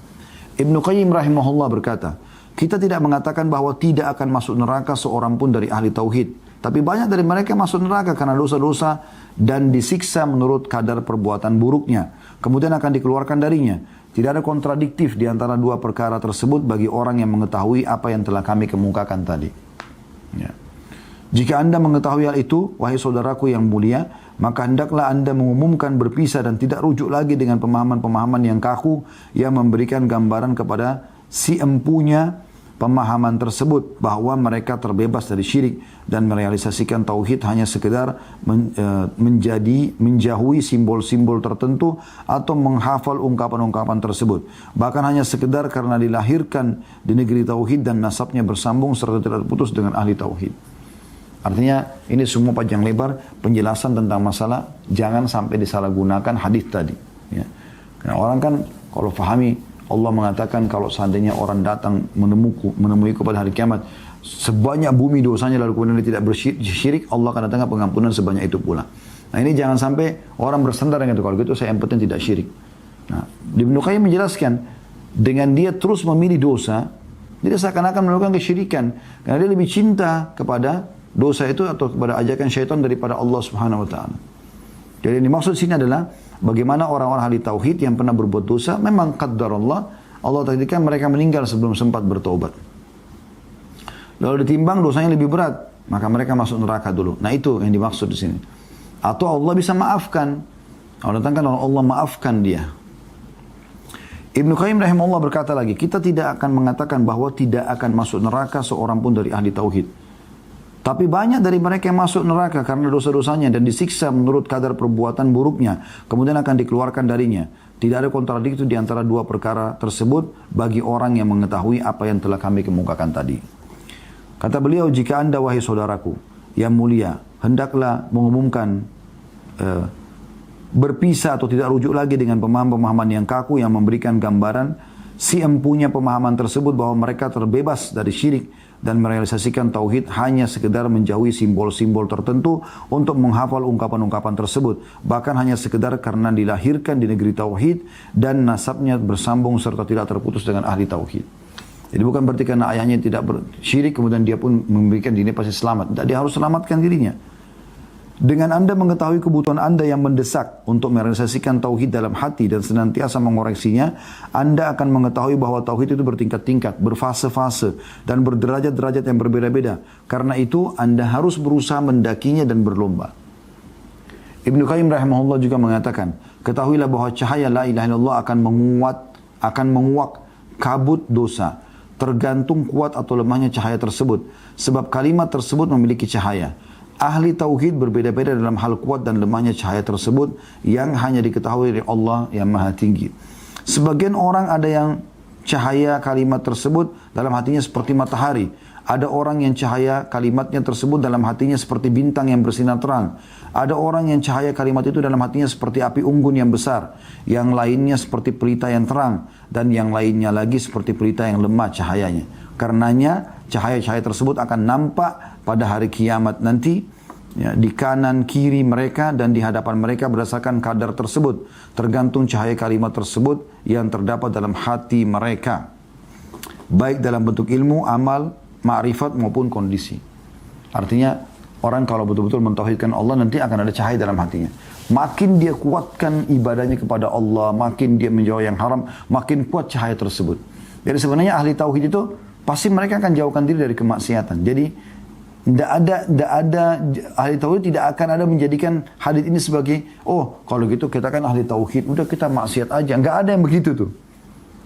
S1: Ibnu Qayyim rahimahullah berkata, kita tidak mengatakan bahwa tidak akan masuk neraka seorang pun dari ahli tauhid. Tapi banyak dari mereka masuk neraka karena dosa-dosa dan disiksa menurut kadar perbuatan buruknya. Kemudian akan dikeluarkan darinya. Tidak ada kontradiktif di antara dua perkara tersebut bagi orang yang mengetahui apa yang telah kami kemukakan tadi. Ya. Jika anda mengetahui hal itu, wahai saudaraku yang mulia, maka hendaklah anda mengumumkan berpisah dan tidak rujuk lagi dengan pemahaman-pemahaman yang kaku yang memberikan gambaran kepada si empunya pemahaman tersebut bahwa mereka terbebas dari syirik dan merealisasikan tauhid hanya sekedar menjauhi simbol-simbol tertentu atau menghafal ungkapan-ungkapan tersebut. Bahkan hanya sekedar karena dilahirkan di negeri tauhid dan nasabnya bersambung serta tidak terputus dengan ahli tauhid. Artinya ini semua panjang lebar penjelasan tentang masalah jangan sampai disalahgunakan hadis tadi. Ya. Karena orang kan kalau fahami Allah mengatakan kalau seandainya orang datang menemui pada hari kiamat sebanyak bumi dosanya lalu kemudian dia tidak bersyirik, Allah akan datangkan pengampunan sebanyak itu pula. Nah ini jangan sampai orang bersandar dengan itu. Kalau gitu saya yang penting tidak syirik. Nah, Ibnu Qayyim menjelaskan dengan dia terus memilih dosa, dia seakan-akan melakukan kesyirikan karena dia lebih cinta kepada dosa itu atau kepada ajakan syaitan daripada Allah Subhanahu wa taala. Jadi yang dimaksud sini adalah bagaimana orang-orang ahli tauhid yang pernah berbuat dosa memang qaddar Allah takdirkan mereka meninggal sebelum sempat bertobat. Lalu ditimbang dosanya lebih berat, maka mereka masuk neraka dulu. Nah itu yang dimaksud di sini. Atau Allah bisa maafkan. Allah datangkan Allah maafkan dia. Ibnu Qayyim rahimahullah berkata lagi, kita tidak akan mengatakan bahwa tidak akan masuk neraka seorang pun dari ahli tauhid. Tapi banyak dari mereka yang masuk neraka karena dosa-dosanya dan disiksa menurut kadar perbuatan buruknya. Kemudian akan dikeluarkan darinya. Tidak ada kontradiksi di antara dua perkara tersebut bagi orang yang mengetahui apa yang telah kami kemukakan tadi. Kata beliau, jika anda wahai saudaraku yang mulia, hendaklah mengumumkan berpisah atau tidak rujuk lagi dengan pemahaman-pemahaman yang kaku yang memberikan gambaran si empunya pemahaman tersebut bahwa mereka terbebas dari syirik dan merealisasikan tauhid hanya sekedar menjauhi simbol-simbol tertentu untuk menghafal ungkapan-ungkapan tersebut. Bahkan hanya sekedar karena dilahirkan di negeri tauhid dan nasabnya bersambung serta tidak terputus dengan ahli tauhid. Jadi bukan berarti karena ayahnya tidak bersyirik kemudian dia pun memberikan dirinya pasti selamat. Tidak, dia harus selamatkan dirinya. Dengan anda mengetahui kebutuhan anda yang mendesak untuk merealisasikan tauhid dalam hati dan senantiasa mengoreksinya, anda akan mengetahui bahwa tauhid itu bertingkat-tingkat, berfase-fase, dan berderajat-derajat yang berbeda-beda. Karena itu, anda harus berusaha mendakinya dan berlomba. Ibnu Qayyim rahimahullah juga mengatakan, ketahuilah bahwa cahaya la ilaha illallah akan menguak kabut dosa, tergantung kuat atau lemahnya cahaya tersebut. Sebab kalimat tersebut memiliki cahaya. Ahli tauhid berbeda-beda dalam hal kuat dan lemahnya cahaya tersebut yang hanya diketahui oleh Allah yang maha tinggi. Sebagian orang ada yang cahaya kalimat tersebut dalam hatinya seperti matahari. Ada orang yang cahaya kalimatnya tersebut dalam hatinya seperti bintang yang bersinar terang. Ada orang yang cahaya kalimat itu dalam hatinya seperti api unggun yang besar. Yang lainnya seperti pelita yang terang. Dan yang lainnya lagi seperti pelita yang lemah cahayanya. Karenanya cahaya-cahaya tersebut akan nampak pada hari kiamat nanti, ya, di kanan kiri mereka dan di hadapan mereka berdasarkan kadar tersebut, tergantung cahaya kalimat tersebut yang terdapat dalam hati mereka, baik dalam bentuk ilmu, amal, ma'rifat maupun kondisi. Artinya orang kalau betul-betul mentauhidkan Allah nanti akan ada cahaya dalam hatinya. Makin dia kuatkan ibadahnya kepada Allah, makin dia menjauh yang haram, makin kuat cahaya tersebut. Jadi sebenarnya ahli tauhid itu pasti mereka akan jauhkan diri dari kemaksiatan. Jadi tidak ada ahli tauhid tidak akan ada menjadikan hadis ini sebagai, oh kalau gitu kita kan ahli tauhid, udah kita maksiat aja. Enggak ada yang begitu tuh.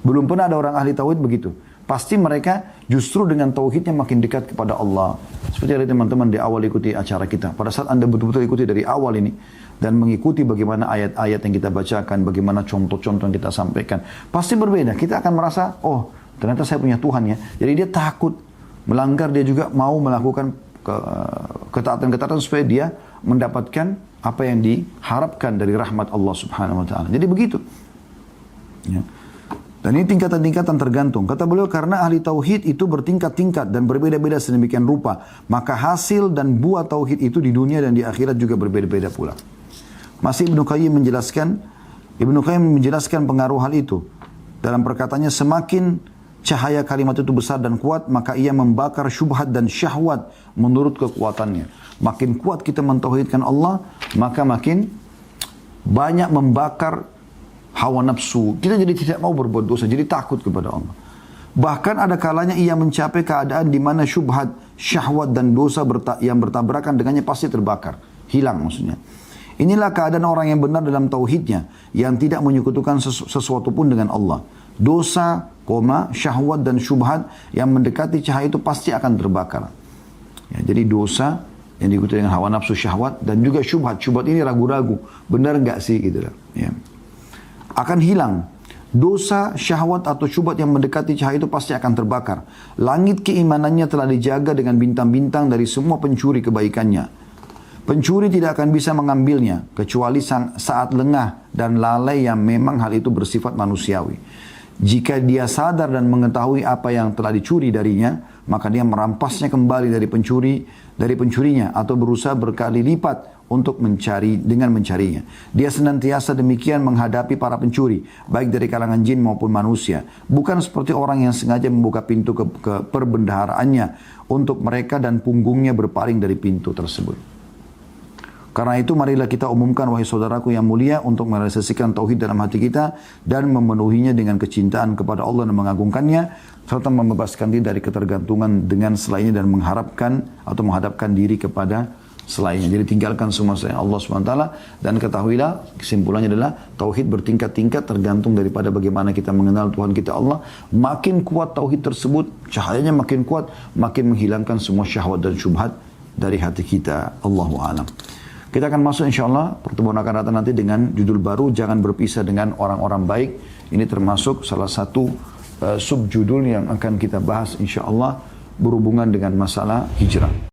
S1: Belum pernah ada orang ahli tauhid begitu. Pasti mereka justru dengan tauhidnya makin dekat kepada Allah. Seperti ada teman-teman di awal ikuti acara kita. Pada saat Anda betul-betul ikuti dari awal ini dan mengikuti bagaimana ayat-ayat yang kita bacakan, bagaimana contoh-contoh yang kita sampaikan, pasti berbeda. Kita akan merasa, oh ternyata saya punya Tuhan ya. Jadi dia takut melanggar, dia juga mau melakukan ketaatan-ketaatan supaya dia mendapatkan apa yang diharapkan dari rahmat Allah Subhanahu wa taala. Jadi begitu. Ya. Dan ini tingkatan-tingkatan tergantung. Kata beliau, karena ahli tauhid itu bertingkat-tingkat dan berbeda-beda sedemikian rupa, maka hasil dan buah tauhid itu di dunia dan di akhirat juga berbeda-beda pula. Masih Ibnu Qayyim menjelaskan pengaruh hal itu. Dalam perkataannya, semakin cahaya kalimat itu besar dan kuat, maka ia membakar syubhat dan syahwat menurut kekuatannya. Makin kuat kita mentauhidkan Allah, maka makin banyak membakar hawa nafsu. Kita jadi tidak mau berbuat dosa, jadi takut kepada Allah. Bahkan ada kalanya ia mencapai keadaan di mana syubhat, syahwat dan dosa yang bertabrakan dengannya pasti terbakar. Hilang maksudnya. Inilah keadaan orang yang benar dalam tauhidnya, yang tidak menyekutukan sesuatu pun dengan Allah. Dosa, syahwat dan syubhat yang mendekati cahaya itu pasti akan terbakar. Ya, jadi dosa yang diikuti dengan hawa nafsu, syahwat, dan juga syubhat. Syubhat ini ragu-ragu, benar enggak sih gitu lah. Ya. Akan hilang. Dosa, syahwat atau syubhat yang mendekati cahaya itu pasti akan terbakar. Langit keimanannya telah dijaga dengan bintang-bintang dari semua pencuri kebaikannya. Pencuri tidak akan bisa mengambilnya kecuali saat lengah dan lalai yang memang hal itu bersifat manusiawi. Jika dia sadar dan mengetahui apa yang telah dicuri darinya, maka dia merampasnya kembali dari pencurinya atau berusaha berkali lipat untuk mencarinya. Dia senantiasa demikian menghadapi para pencuri, baik dari kalangan jin maupun manusia. Bukan seperti orang yang sengaja membuka pintu ke perbendaharaannya untuk mereka dan punggungnya berpaling dari pintu tersebut. Karena itu marilah kita umumkan, wahai saudaraku yang mulia, untuk merealisasikan tauhid dalam hati kita dan memenuhinya dengan kecintaan kepada Allah dan mengagungkannya, serta membebaskan diri dari ketergantungan dengan selainnya dan menghadapkan diri kepada selainnya. Jadi tinggalkan semua selain Allah SWT, dan ketahuilah kesimpulannya adalah tauhid bertingkat-tingkat tergantung daripada bagaimana kita mengenal Tuhan kita Allah. Makin kuat tauhid tersebut, cahayanya makin kuat, makin menghilangkan semua syahwat dan syubhat dari hati kita. Allahu a'lam. Kita akan masuk insyaAllah pertemuan akan datang nanti dengan judul baru, jangan berpisah dengan orang-orang baik. Ini termasuk salah satu subjudul yang akan kita bahas insyaAllah berhubungan dengan masalah hijrah.